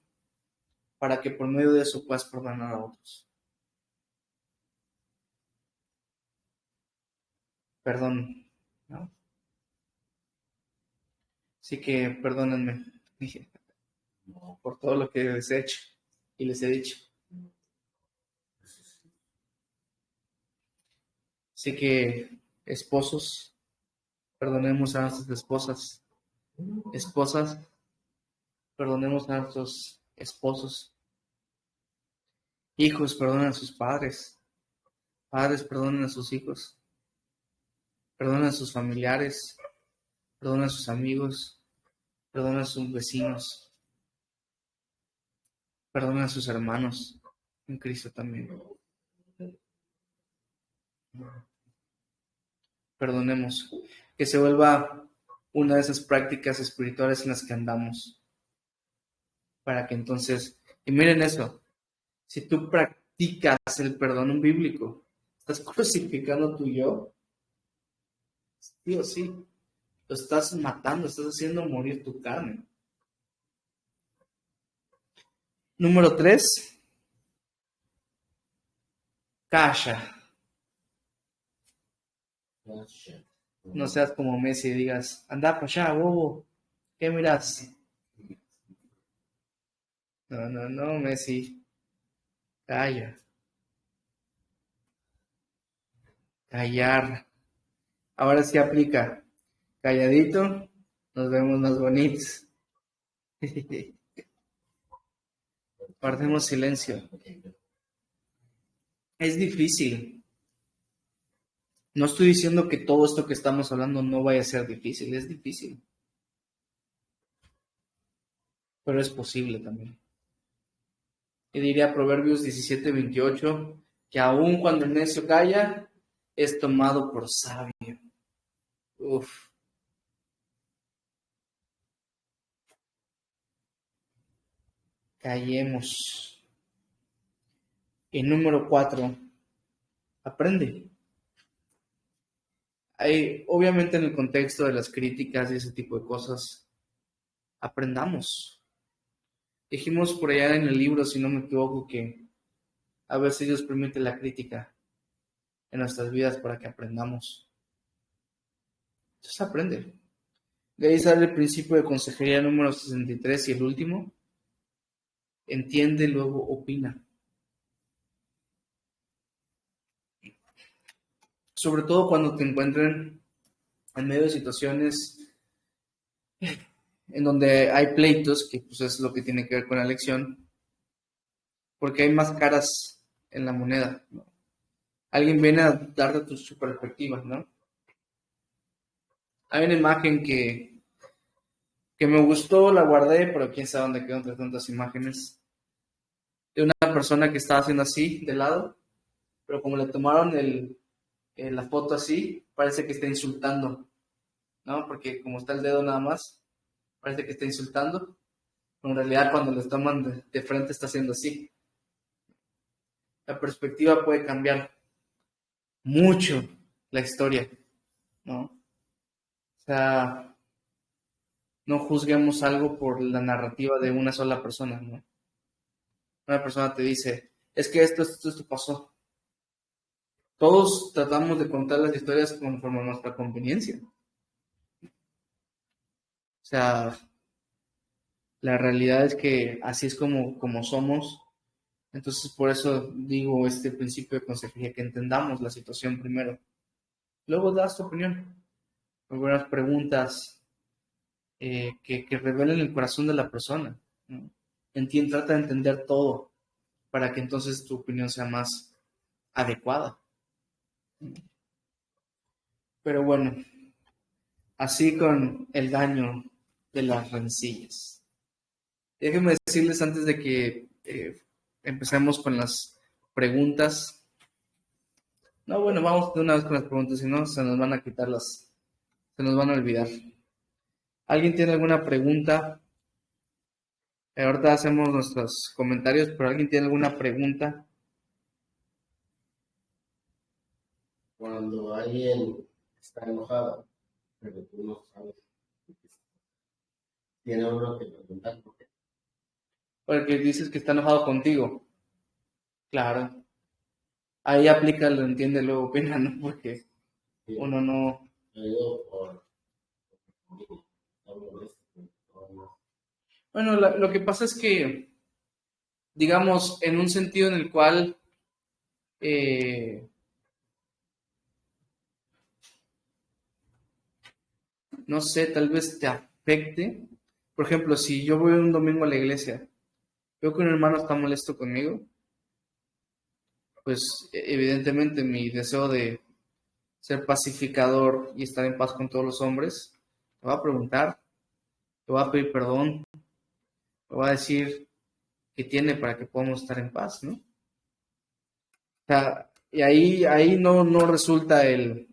para que por medio de eso puedas perdonar a otros. Perdón, ¿no? Así que perdónenme por todo lo que les he hecho y les he dicho. Así que, esposos, perdonemos a nuestras esposas. Esposas, perdonemos a nuestros esposos. Hijos, perdonen a sus padres. Padres, perdonen a sus hijos. Perdonen a sus familiares. Perdonen a sus amigos. Perdonen a sus vecinos. Perdonen a sus hermanos en Cristo también. Perdonemos. Que se vuelva una de esas prácticas espirituales en las que andamos. Para que entonces, y miren eso, si tú practicas el perdón bíblico, estás crucificando tu yo, sí o sí, lo estás matando, estás haciendo morir tu carne. Número 3, calla. No seas como Messi y digas, anda para allá, bobo, ¿qué miras? No, Messi, calla. Callar. Ahora sí aplica. Calladito, nos vemos más bonitos. Guardemos silencio. Es difícil. No estoy diciendo que todo esto que estamos hablando no vaya a ser difícil. Es difícil. Pero es posible también. Y diría Proverbios 17:28, que aun cuando el necio calla, es tomado por sabio. Uf. Callemos. Y número 4, aprende. Obviamente en el contexto de las críticas y ese tipo de cosas, aprendamos. Dijimos por allá en el libro, si no me equivoco, que a veces Dios permite la crítica en nuestras vidas para que aprendamos. Entonces aprende. De ahí sale el principio de consejería número 63 y el último. Entiende, luego opina. Sobre todo cuando te encuentren en medio de situaciones en donde hay pleitos, que pues es lo que tiene que ver con la elección, porque hay más caras en la moneda, ¿no? Alguien viene a darte su perspectiva, ¿no? Hay una imagen que me gustó, la guardé, pero quién sabe dónde quedó entre tantas imágenes, de una persona que estaba haciendo así, de lado, pero como le tomaron la foto así, parece que está insultando, ¿no? Porque como está el dedo nada más, parece que está insultando, pero en realidad cuando les toman de frente está haciendo así. La perspectiva puede cambiar mucho la historia, ¿no? O sea, no juzguemos algo por la narrativa de una sola persona, ¿no? Una persona te dice, es que esto pasó. Todos tratamos de contar las historias conforme a nuestra conveniencia. O sea, la realidad es que así es como somos. Entonces, por eso digo este principio de consejería, que entendamos la situación primero. Luego das tu opinión. Algunas preguntas que revelen el corazón de la persona, ¿no? Trata de entender todo para que entonces tu opinión sea más adecuada. Pero bueno, así con el daño de las rencillas. Déjenme decirles antes de que empecemos con las preguntas. No, bueno, vamos de una vez con las preguntas, si no se nos van a quitar se nos van a olvidar. ¿Alguien tiene alguna pregunta? Ahorita hacemos nuestros comentarios, pero ¿alguien tiene alguna pregunta? Cuando alguien está enojado, pero tú no sabes. Tiene uno que preguntar por qué. Porque dices que está enojado contigo. Claro. Ahí aplica lo entiende, luego opina, ¿no? Porque Sí, uno no... yo digo por esto, no. Bueno, lo que pasa es que, digamos, en un sentido en el cual no sé, tal vez te afecte. Por ejemplo, si yo voy un domingo a la iglesia, veo que un hermano está molesto conmigo, pues evidentemente mi deseo de ser pacificador y estar en paz con todos los hombres, te va a preguntar, te va a pedir perdón, te va a decir qué tiene para que podamos estar en paz, ¿no? O sea, y ahí no resulta el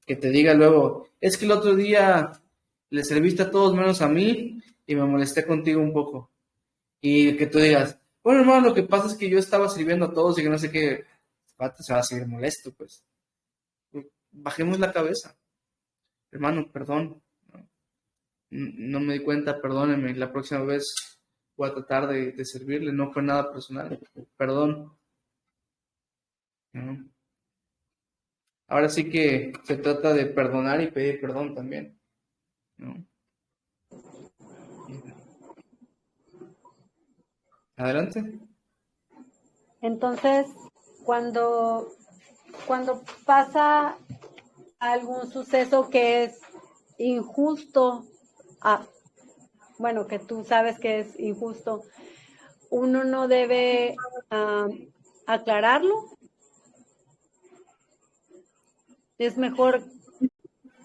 que te diga luego, es que el otro día le serviste a todos menos a mí y me molesté contigo un poco. Y que tú digas, bueno, hermano, lo que pasa es que yo estaba sirviendo a todos y que no sé qué, se va a seguir molesto, pues. Bajemos la cabeza. Hermano, perdón. No me di cuenta, perdóneme. La próxima vez voy a tratar de servirle. No fue nada personal. Perdón. ¿No? Ahora sí que se trata de perdonar y pedir perdón también, ¿no? Adelante. Entonces, cuando pasa algún suceso que es injusto, bueno, que tú sabes que es injusto, uno no debe aclararlo. ¿Es mejor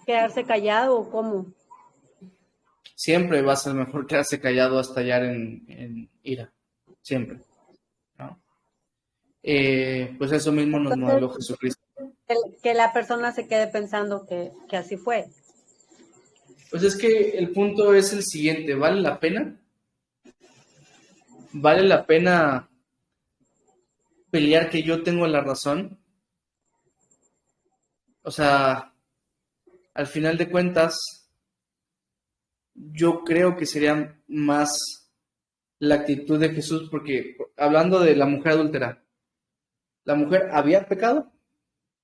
quedarse callado o cómo? Siempre va a ser mejor quedarse callado a estallar en ira. Siempre, ¿no? Pues eso mismo nos Entonces, modeló Jesucristo. que la persona se quede pensando que así fue. Pues es que el punto es el siguiente, ¿vale la pena? ¿Vale la pena pelear que yo tengo la razón? O sea, al final de cuentas, yo creo que sería más la actitud de Jesús, porque hablando de la mujer adúltera, ¿la mujer había pecado?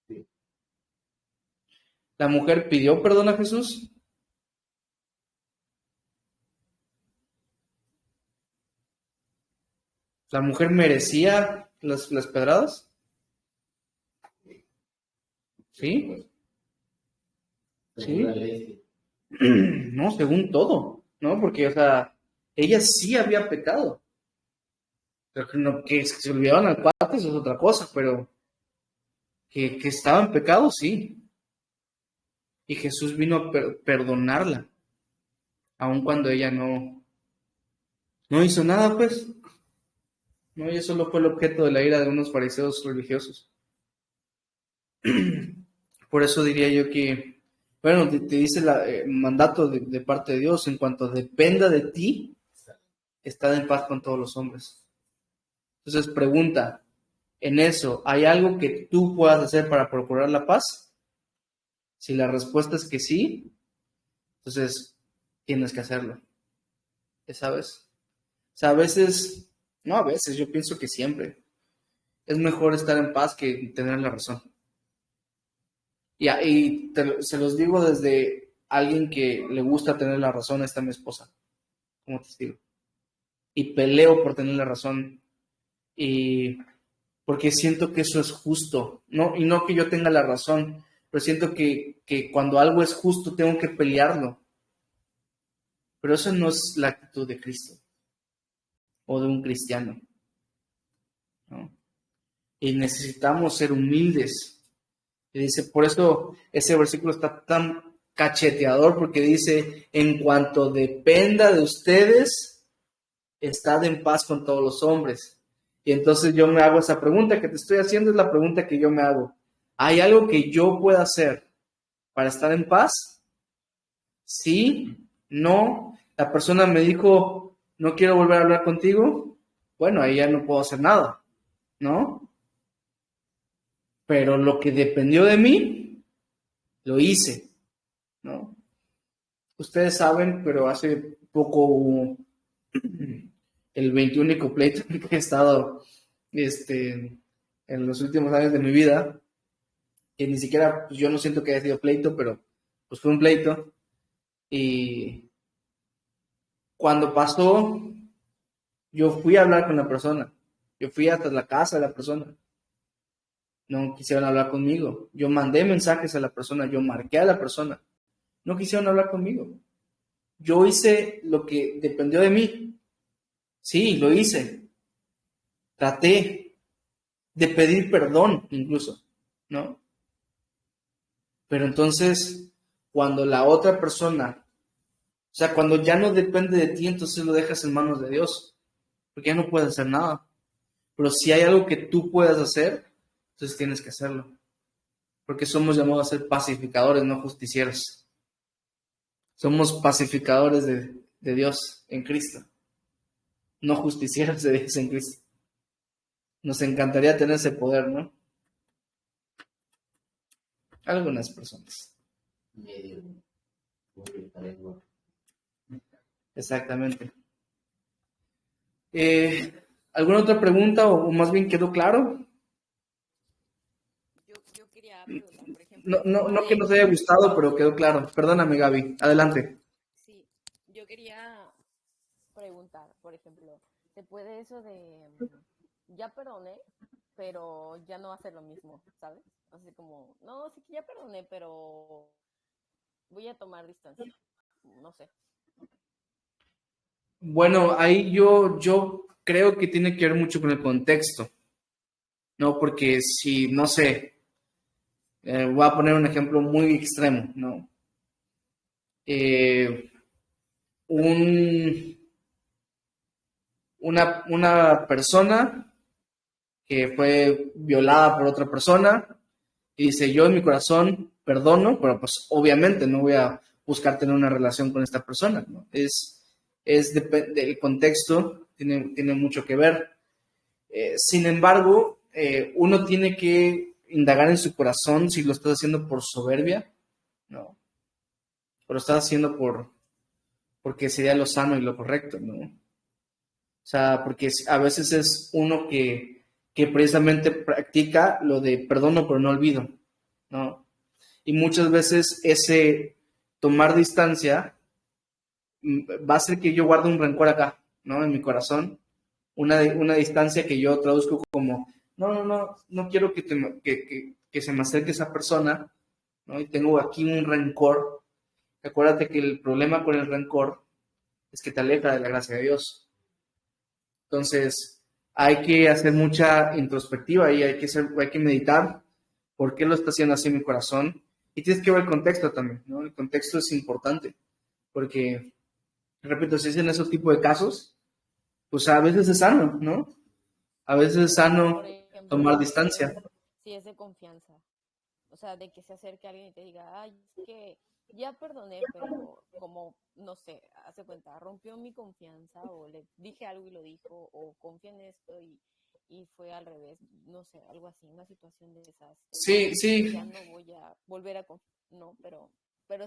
Sí. ¿La mujer pidió perdón a Jesús? ¿La mujer merecía las pedradas? ¿Sí? Según la ¿Sí? ley, sí. No, según todo, ¿no? Porque, o sea, ella sí había pecado. Pero que se olvidaban al cuate, eso es otra cosa, pero que estaba en pecado, sí. Y Jesús vino a perdonarla, aun cuando ella no hizo nada, pues. No, ella solo fue el objeto de la ira de unos fariseos religiosos. Por eso diría yo que, bueno, te dice el mandato de parte de Dios, en cuanto dependa de ti, estad en paz con todos los hombres. Entonces pregunta, en eso, ¿hay algo que tú puedas hacer para procurar la paz? Si la respuesta es que sí, entonces tienes que hacerlo. ¿Ya sabes? O sea, a veces, no a veces, yo pienso que siempre. Es mejor estar en paz que tener la razón. Y se los digo desde alguien que le gusta tener la razón, está mi esposa, como testigo. Y peleo por tener la razón. Y porque siento que eso es justo, ¿no? Y no que yo tenga la razón, pero siento que cuando algo es justo tengo que pelearlo. Pero eso no es la actitud de Cristo o de un cristiano, ¿no? Y necesitamos ser humildes. Y dice, por eso ese versículo está tan cacheteador, porque dice, en cuanto dependa de ustedes, estad en paz con todos los hombres. Y entonces yo me hago esa pregunta que te estoy haciendo, es la pregunta que yo me hago. ¿Hay algo que yo pueda hacer para estar en paz? Sí, no. La persona me dijo, no quiero volver a hablar contigo. Bueno, ahí ya no puedo hacer nada, ¿no? Pero lo que dependió de mí, lo hice, ¿no? ustedes saben, pero hace poco hubo el 21 pleito que he estado en los últimos años de mi vida, que ni siquiera, pues, yo no siento que haya sido pleito, pero pues fue un pleito. Y cuando pasó, yo fui a hablar con la persona, yo fui hasta la casa de la persona. No quisieron hablar conmigo. Yo mandé mensajes a la persona, yo marqué a la persona. No quisieron hablar conmigo. Yo hice lo que dependió de mí. Sí, lo hice. Traté de pedir perdón incluso, ¿no? Pero entonces, cuando la otra persona, o sea, cuando ya no depende de ti, entonces lo dejas en manos de Dios, porque ya no puedes hacer nada. Pero si hay algo que tú puedas hacer, entonces tienes que hacerlo. Porque somos llamados a ser pacificadores, no justicieros. Somos pacificadores de Dios en Cristo, no justicieros de Dios en Cristo. Nos encantaría tener ese poder, ¿no? Algunas personas. Medio. Exactamente. ¿Alguna otra pregunta o más bien quedó claro? Yo quería preguntar, por ejemplo, No que nos haya gustado, pero quedó claro. Perdóname, Gaby. Adelante. sí, yo quería preguntar, por ejemplo, ¿se puede eso de ya perdoné, pero ya no va a ser lo mismo, ¿sabes? Así como, no, sí que ya perdoné, pero voy a tomar distancia, no sé. Bueno, ahí yo creo que tiene que ver mucho con el contexto, ¿no? Porque si, no sé, voy a poner un ejemplo muy extremo, ¿no? Un, una persona que fue violada por otra persona y dice, yo en mi corazón perdono, pero pues obviamente no voy a buscar tener una relación con esta persona, ¿no? El contexto tiene mucho que ver. Sin embargo, uno tiene que indagar en su corazón si lo estás haciendo por soberbia, ¿no? O lo estás haciendo porque sería lo sano y lo correcto, ¿no? O sea, porque a veces es uno que precisamente practica lo de perdono pero no olvido, ¿no? Y muchas veces ese tomar distancia va a hacer que yo guarde un rencor acá, ¿no? En mi corazón, una distancia que yo traduzco como, no quiero que se me acerque esa persona, ¿no? Y tengo aquí un rencor. Acuérdate que el problema con el rencor es que te aleja de la gracia de Dios. Entonces, hay que hacer mucha introspectiva y hay que meditar por qué lo está haciendo así mi corazón. Y tienes que ver el contexto también, ¿no? El contexto es importante, porque, repito, si es en esos tipos de casos, pues a veces es sano, ¿no? A veces es sano Por ejemplo, tomar distancia. si es de confianza, o sea, de que se acerque alguien y te diga, ay, es que ya perdoné, pero como, no sé, hace cuenta, rompió mi confianza o le dije algo y lo dijo, o confía en esto y fue al revés, no sé, algo así, una situación de esas. Sí, sí, Ya no voy a volver a confiar, no, pero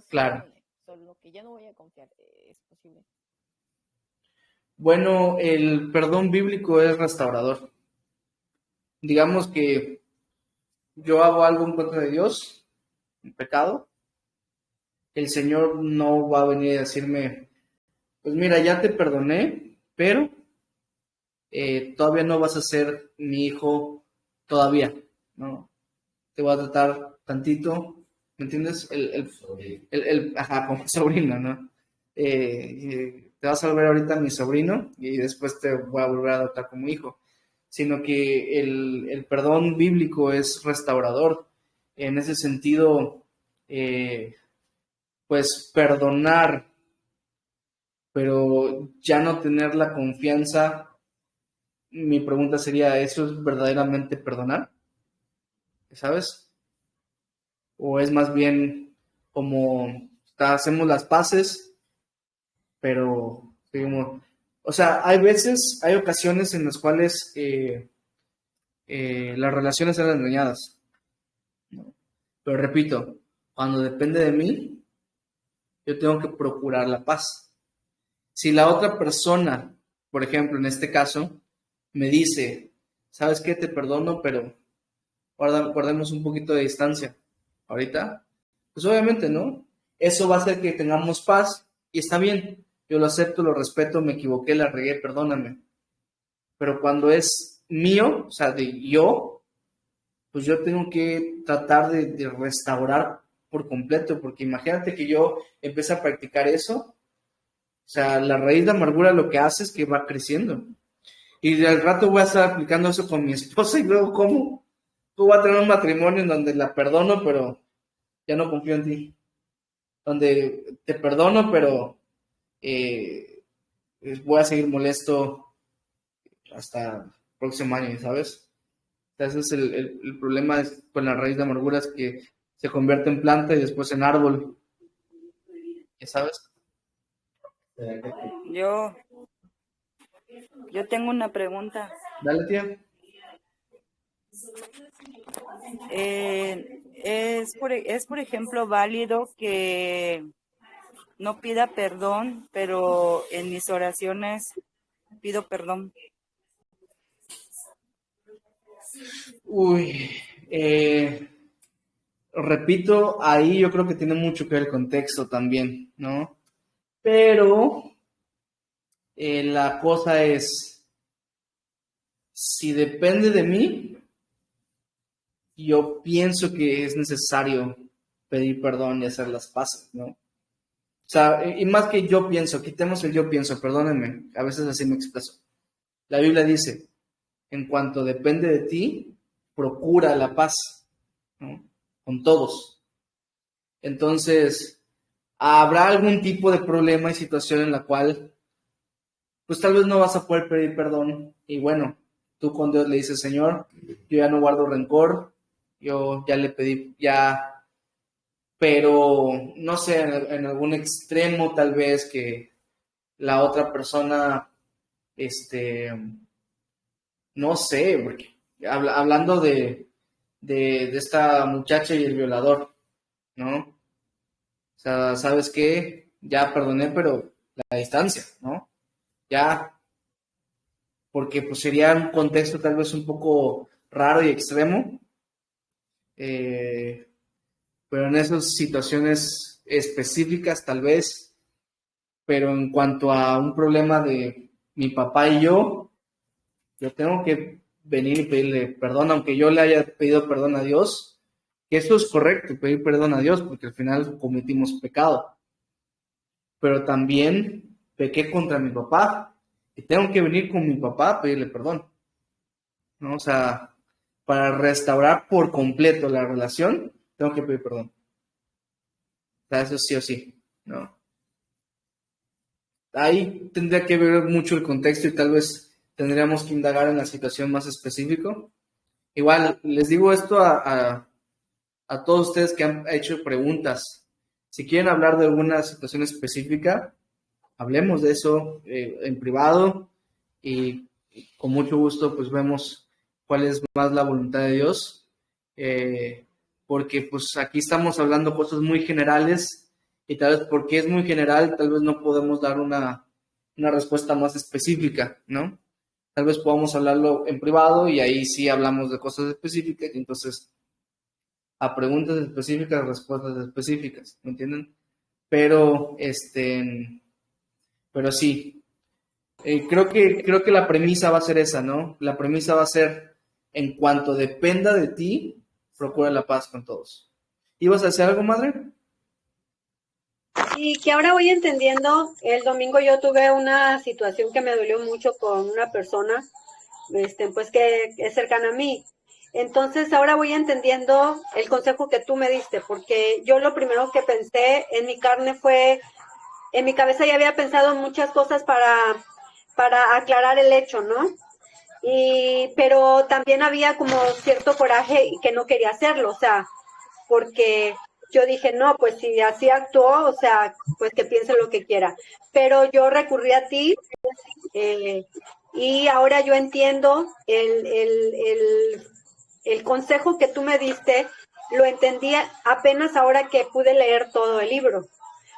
sí claro. perdoné, solo que ya no voy a confiar, es posible. Bueno, el perdón bíblico es restaurador. Digamos que yo hago algo en contra de Dios, un pecado, el Señor no va a venir a decirme, pues mira, ya te perdoné, pero todavía no vas a ser mi hijo todavía, ¿no? Te voy a tratar tantito, ¿me entiendes? Ajá, como sobrino, ¿no? Te vas a volver ahorita mi sobrino y después te voy a volver a adoptar como hijo. Sino que el perdón bíblico es restaurador. En ese sentido, pues perdonar, pero ya no tener la confianza. Mi pregunta sería, ¿eso es verdaderamente perdonar? ¿Sabes? ¿O es más bien como hacemos las paces, pero seguimos? O sea, hay ocasiones en las cuales las relaciones eran dañadas, ¿no? Pero repito, cuando depende de mí, yo tengo que procurar la paz. Si la otra persona, por ejemplo, en este caso, me dice, ¿sabes qué? Te perdono, pero guardemos un poquito de distancia ahorita, pues obviamente, ¿no? Eso va a hacer que tengamos paz y está bien. Yo lo acepto, lo respeto, me equivoqué, la regué, perdóname. Pero cuando es mío, o sea, de yo, pues yo tengo que tratar de restaurar por completo, porque imagínate que yo empiece a practicar eso, o sea, la raíz de amargura lo que hace es que va creciendo. Y al rato voy a estar aplicando eso con mi esposa y luego, ¿cómo? Tú vas a tener un matrimonio en donde la perdono, pero ya no confío en ti. Donde te perdono, pero voy a seguir molesto hasta el próximo año, ¿sabes? O sea, ese es el problema con la raíz de amargura, es que se convierte en planta y después en árbol, ¿ya sabes? Yo tengo una pregunta. Dale, tía. Es por ejemplo válido que no pida perdón, pero en mis oraciones pido perdón. Uy, repito, ahí yo creo que tiene mucho que ver el contexto también, ¿no? Pero la cosa es, si depende de mí, yo pienso que es necesario pedir perdón y hacer las paces, ¿no? O sea, y más que yo pienso, quitemos el yo pienso, perdónenme, a veces así me expreso. La Biblia dice, en cuanto depende de ti, procura la paz, ¿no? Con todos. Entonces, habrá algún tipo de problema y situación en la cual, pues tal vez no vas a poder pedir perdón. Y bueno, tú con Dios le dices, Señor, yo ya no guardo rencor, yo ya le pedí, ya, pero no sé, en algún extremo tal vez que la otra persona, no sé, porque hablando de esta muchacha y el violador, ¿no? O sea, ¿sabes qué? Ya perdoné, pero la distancia, ¿no? Ya, porque pues sería un contexto tal vez un poco raro y extremo, pero en esas situaciones específicas tal vez, pero en cuanto a un problema de mi papá y yo tengo que venir y pedirle perdón, aunque yo le haya pedido perdón a Dios, que eso es correcto, pedir perdón a Dios, porque al final cometimos pecado, pero también pequé contra mi papá, y tengo que venir con mi papá a pedirle perdón, ¿no? O sea, para restaurar por completo la relación, tengo que pedir perdón. O sea, eso sí o sí, ¿no? Ahí tendría que ver mucho el contexto y tal vez tendríamos que indagar en la situación más específico. Igual, les digo esto a todos ustedes que han hecho preguntas. Si quieren hablar de alguna situación específica, hablemos de eso en privado y con mucho gusto pues vemos cuál es más la voluntad de Dios, porque pues aquí estamos hablando cosas muy generales y tal vez porque es muy general, tal vez no podemos dar una respuesta más específica, ¿no? Tal vez podamos hablarlo en privado y ahí sí hablamos de cosas específicas y entonces a preguntas específicas, respuestas específicas, ¿me entienden? Pero sí, creo que la premisa va a ser esa, ¿no? La premisa va a ser, en cuanto dependa de ti, procura la paz con todos. ¿Ibas a hacer algo, madre? Y que ahora voy entendiendo, el domingo yo tuve una situación que me dolió mucho con una persona, pues que es cercana a mí. Entonces ahora voy entendiendo el consejo que tú me diste, porque yo lo primero que pensé en mi carne fue, en mi cabeza ya había pensado muchas cosas para aclarar el hecho, ¿no? Pero también había como cierto coraje y que no quería hacerlo, o sea, porque yo dije, no, pues si así actuó, o sea, pues que piense lo que quiera. Pero yo recurrí a ti y ahora yo entiendo el consejo que tú me diste, lo entendí apenas ahora que pude leer todo el libro.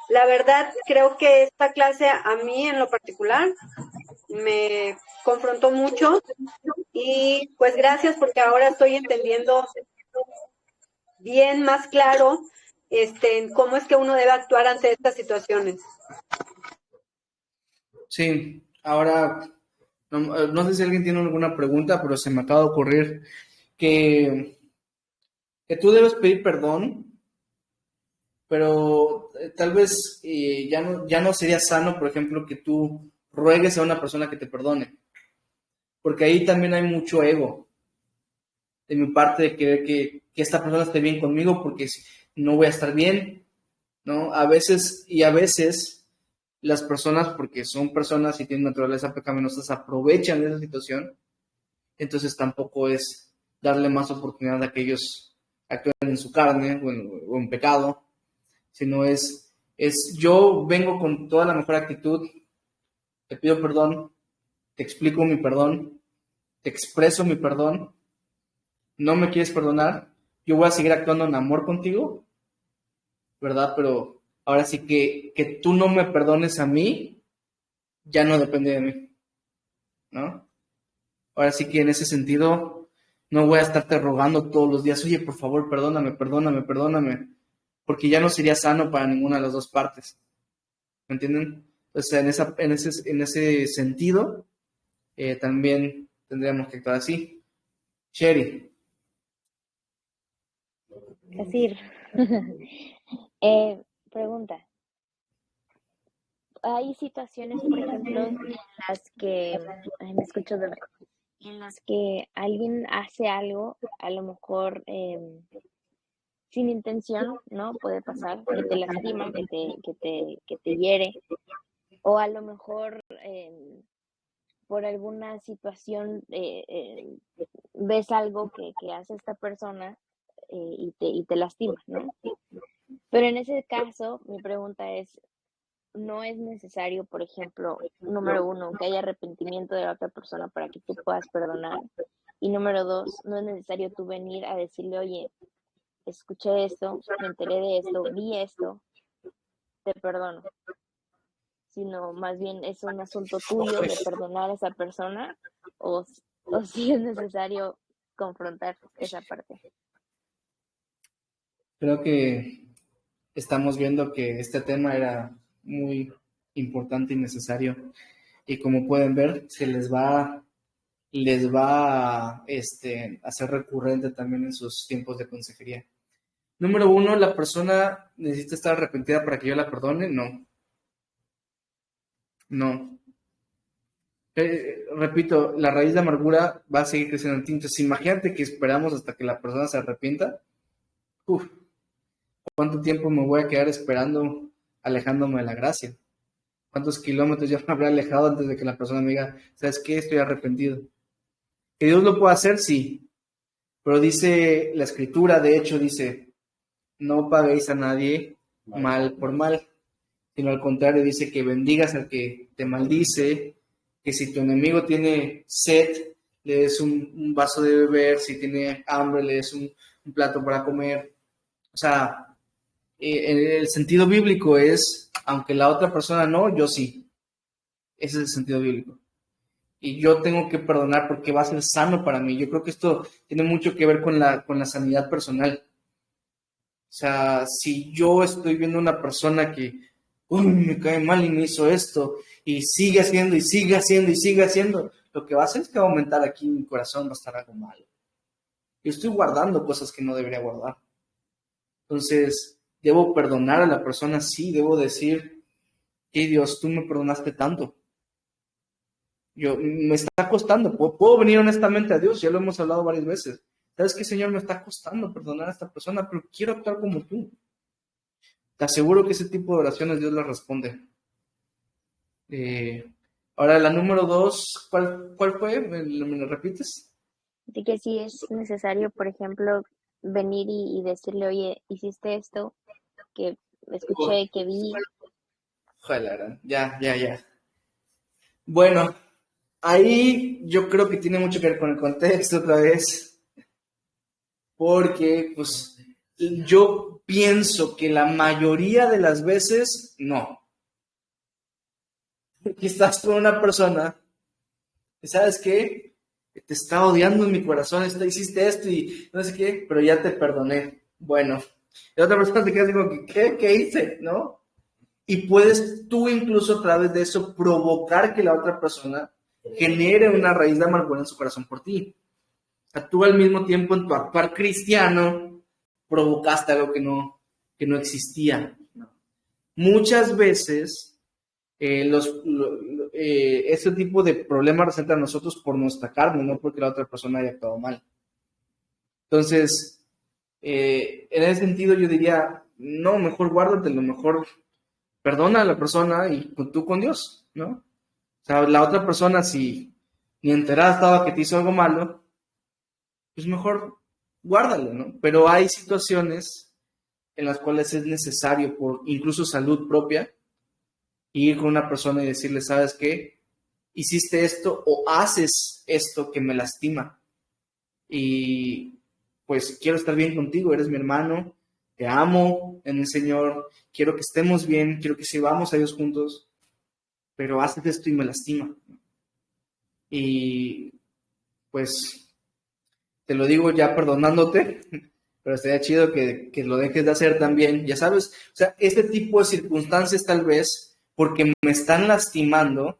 La verdad, creo que esta clase a mí en lo particular me confrontó mucho y pues gracias porque ahora estoy entendiendo bien más claro en cómo es que uno debe actuar ante estas situaciones. Sí, ahora, no sé si alguien tiene alguna pregunta, pero se me acaba de ocurrir que, que tú debes pedir perdón, pero tal vez ya no sería sano, por ejemplo, que tú ruegues a una persona que te perdone, porque ahí también hay mucho ego de mi parte de querer que esta persona esté bien conmigo, porque si no voy a estar bien, ¿no? A veces las personas, porque son personas y tienen naturaleza pecaminosa, se aprovechan de esa situación, entonces tampoco es darle más oportunidad a que ellos actúen en su carne o en pecado, sino es yo vengo con toda la mejor actitud, te pido perdón, te explico mi perdón, te expreso mi perdón, no me quieres perdonar, yo voy a seguir actuando en amor contigo, ¿verdad? Pero ahora sí que tú no me perdones a mí, ya no depende de mí, ¿no? Ahora sí que en ese sentido no voy a estarte rogando todos los días, oye, por favor, perdóname, perdóname, perdóname, porque ya no sería sano para ninguna de las dos partes, ¿me entienden? O sea, en ese sentido, también tendríamos que actuar así. Sherry. Así. Pregunta. Hay situaciones, por ejemplo, en las que, me escucho de en las que alguien hace algo, a lo mejor sin intención, ¿no? Puede pasar, que te lastima, que te hiere, o a lo mejor por alguna situación ves algo que hace esta persona y te lastima, ¿no? Pero en ese caso, mi pregunta es, no es necesario, por ejemplo, número uno, que haya arrepentimiento de la otra persona para que tú puedas perdonar. Y número dos, no es necesario tú venir a decirle, oye, escuché esto, me enteré de esto, vi esto, te perdono. Sino más bien es un asunto tuyo de perdonar a esa persona o si es necesario confrontar esa parte. Creo que estamos viendo que este tema era muy importante y necesario. Y como pueden ver, les va a ser recurrente también en sus tiempos de consejería. Número uno, ¿la persona necesita estar arrepentida para que yo la perdone? No. No. Repito, la raíz de amargura va a seguir creciendo en ti. Entonces, imagínate que esperamos hasta que la persona se arrepienta. Uf, ¿cuánto tiempo me voy a quedar esperando alejándome de la gracia? ¿Cuántos kilómetros ya me habré alejado antes de que la persona me diga, ¿sabes qué? Estoy arrepentido. ¿Que Dios lo puede hacer? Sí. Pero dice la escritura, de hecho, dice, no paguéis a nadie mal por mal, sino al contrario, dice que bendigas al que te maldice, que si tu enemigo tiene sed, le des un vaso de beber, si tiene hambre, le des un plato para comer. O sea, el sentido bíblico es, aunque la otra persona no, yo sí. Ese es el sentido bíblico. Y yo tengo que perdonar porque va a ser sano para mí. Yo creo que esto tiene mucho que ver con la sanidad personal. O sea, si yo estoy viendo a una persona que me cae mal y me hizo esto, y sigue haciendo, y sigue haciendo, y sigue haciendo, lo que va a hacer es que va a aumentar aquí en mi corazón, va a estar algo malo. Yo estoy guardando cosas que no debería guardar. Entonces, debo perdonar a la persona, sí, debo decir, hey Dios, tú me perdonaste tanto. Me está costando, puedo venir honestamente a Dios, ya lo hemos hablado varias veces. ¿Sabes qué, Señor? Me está costando perdonar a esta persona, pero quiero actuar como tú. Te aseguro que ese tipo de oraciones Dios las responde. Ahora, la número 2, ¿cuál fue? ¿Me lo repites? Así que sí es necesario, por ejemplo, venir y decirle, oye, hiciste esto, que escuché, que vi. Ojalá, ya. Bueno, ahí yo creo que tiene mucho que ver con el contexto otra vez, porque pues Yo pienso que la mayoría de las veces no. Aquí estás con una persona y ¿sabes qué? Te está odiando en mi corazón, hiciste esto y no sé qué, pero ya te perdoné. Bueno, y otra persona te queda digo, ¿qué hice? ¿No? Y puedes tú incluso a través de eso provocar que la otra persona genere una raíz de amargura en su corazón por ti. O sea, tú al mismo tiempo en tu actuar cristiano provocaste algo que no existía. Muchas veces ese tipo de problemas resultan a nosotros por nuestra carne, no porque la otra persona haya actuado mal. Entonces, en ese sentido yo diría, no, mejor guárdatelo, mejor perdona a la persona y tú con Dios, ¿no? O sea, la otra persona, si ni enterada estaba que te hizo algo malo, pues mejor guárdalo, ¿no? Pero hay situaciones en las cuales es necesario, por incluso salud propia, ir con una persona y decirle, ¿sabes qué? Hiciste esto o haces esto que me lastima. Y pues quiero estar bien contigo, eres mi hermano, te amo en el Señor, quiero que estemos bien, quiero que sirvamos a Dios juntos, pero haces esto y me lastima. Y pues te lo digo ya perdonándote, pero estaría chido que lo dejes de hacer también, ya sabes, o sea, este tipo de circunstancias tal vez, porque me están lastimando,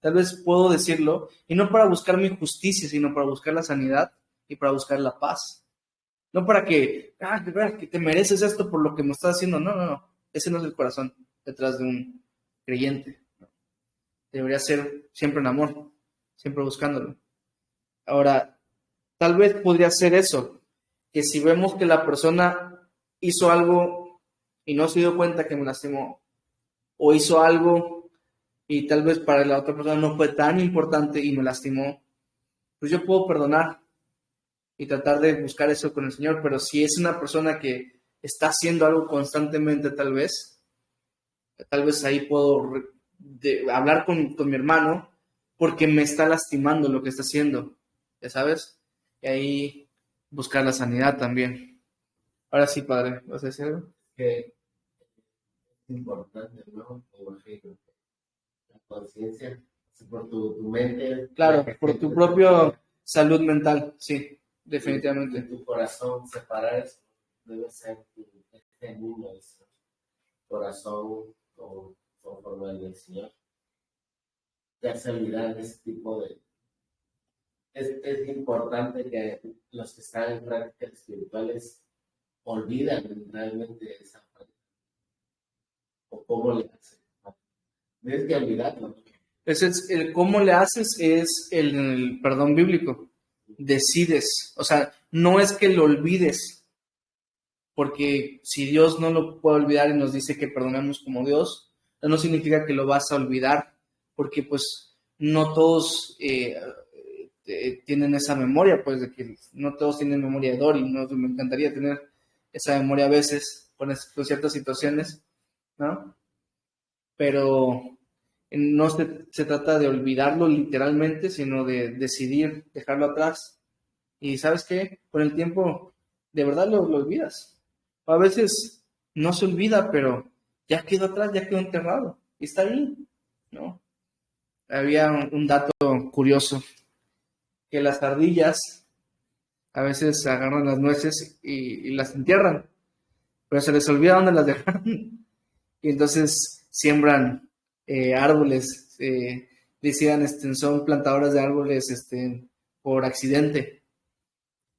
tal vez puedo decirlo, y no para buscar mi justicia, sino para buscar la sanidad y para buscar la paz. No para que te mereces esto por lo que me estás haciendo, no, ese no es el corazón detrás de un creyente. Debería ser siempre en amor, siempre buscándolo. Ahora, tal vez podría ser eso, que si vemos que la persona hizo algo y no se dio cuenta que me lastimó, o hizo algo y tal vez para la otra persona no fue tan importante y me lastimó, pues yo puedo perdonar y tratar de buscar eso con el Señor, pero si es una persona que está haciendo algo constantemente, tal vez ahí puedo hablar con mi hermano porque me está lastimando lo que está haciendo, ya sabes, y ahí buscar la sanidad también. Ahora sí, padre, ¿vas a decir algo? Que es importante, ¿no? Corregir la conciencia, por tu mente. Claro, por tu propia salud mental, sí, definitivamente. Tu corazón, separar eso debe ser genuino, ese corazón conforme al del Señor. Ya se olvidar de ese tipo de... Es importante que los que están en prácticas espirituales olvidan realmente esa parte. O cómo le hacen. Tienes que olvidarlo. Cómo le haces es el perdón bíblico. Decides, o sea, no es que lo olvides, porque si Dios no lo puede olvidar y nos dice que perdonemos como Dios, no significa que lo vas a olvidar, porque pues no todos tienen esa memoria, pues de que no todos tienen memoria de Dory, no me encantaría tener esa memoria a veces con ciertas situaciones, ¿no? Pero no se trata de olvidarlo literalmente, sino de decidir dejarlo atrás. Y ¿sabes qué? Con el tiempo, de verdad lo olvidas. A veces no se olvida, pero ya quedó atrás, ya quedó enterrado. Y está ahí, ¿no? Había un dato curioso, que las ardillas a veces agarran las nueces y las entierran, pero se les olvida dónde las dejaron. Y entonces siembran árboles, decían, son plantadoras de árboles por accidente.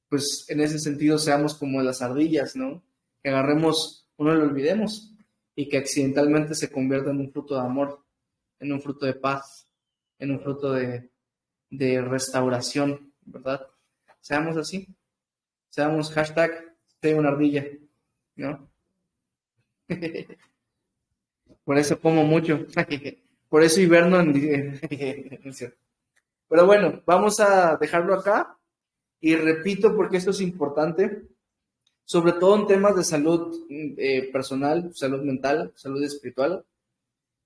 Pues en ese sentido seamos como las ardillas, ¿no? Que agarremos, no lo olvidemos y que accidentalmente se convierta en un fruto de amor, en un fruto de paz, en un fruto de restauración, ¿verdad? Seamos así, seamos hashtag, soy una ardilla, ¿no? Por eso como mucho. Por eso hiberno Pero bueno, vamos a dejarlo acá. Y repito, porque esto es importante, sobre todo en temas de salud personal, salud mental, salud espiritual.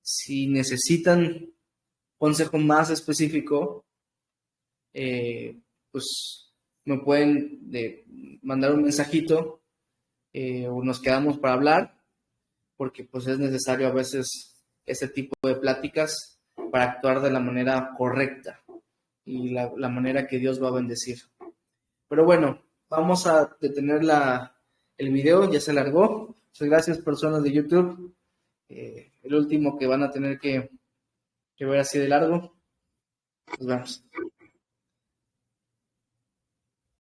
Si necesitan consejo más específico, pues me pueden mandar un mensajito o nos quedamos para hablar, porque pues es necesario a veces ese tipo de pláticas para actuar de la manera correcta y la manera que Dios va a bendecir. Pero bueno, vamos a detener el video, ya se alargó. Muchas gracias, personas de YouTube. El último que van a tener que ver así de largo. Nos vemos.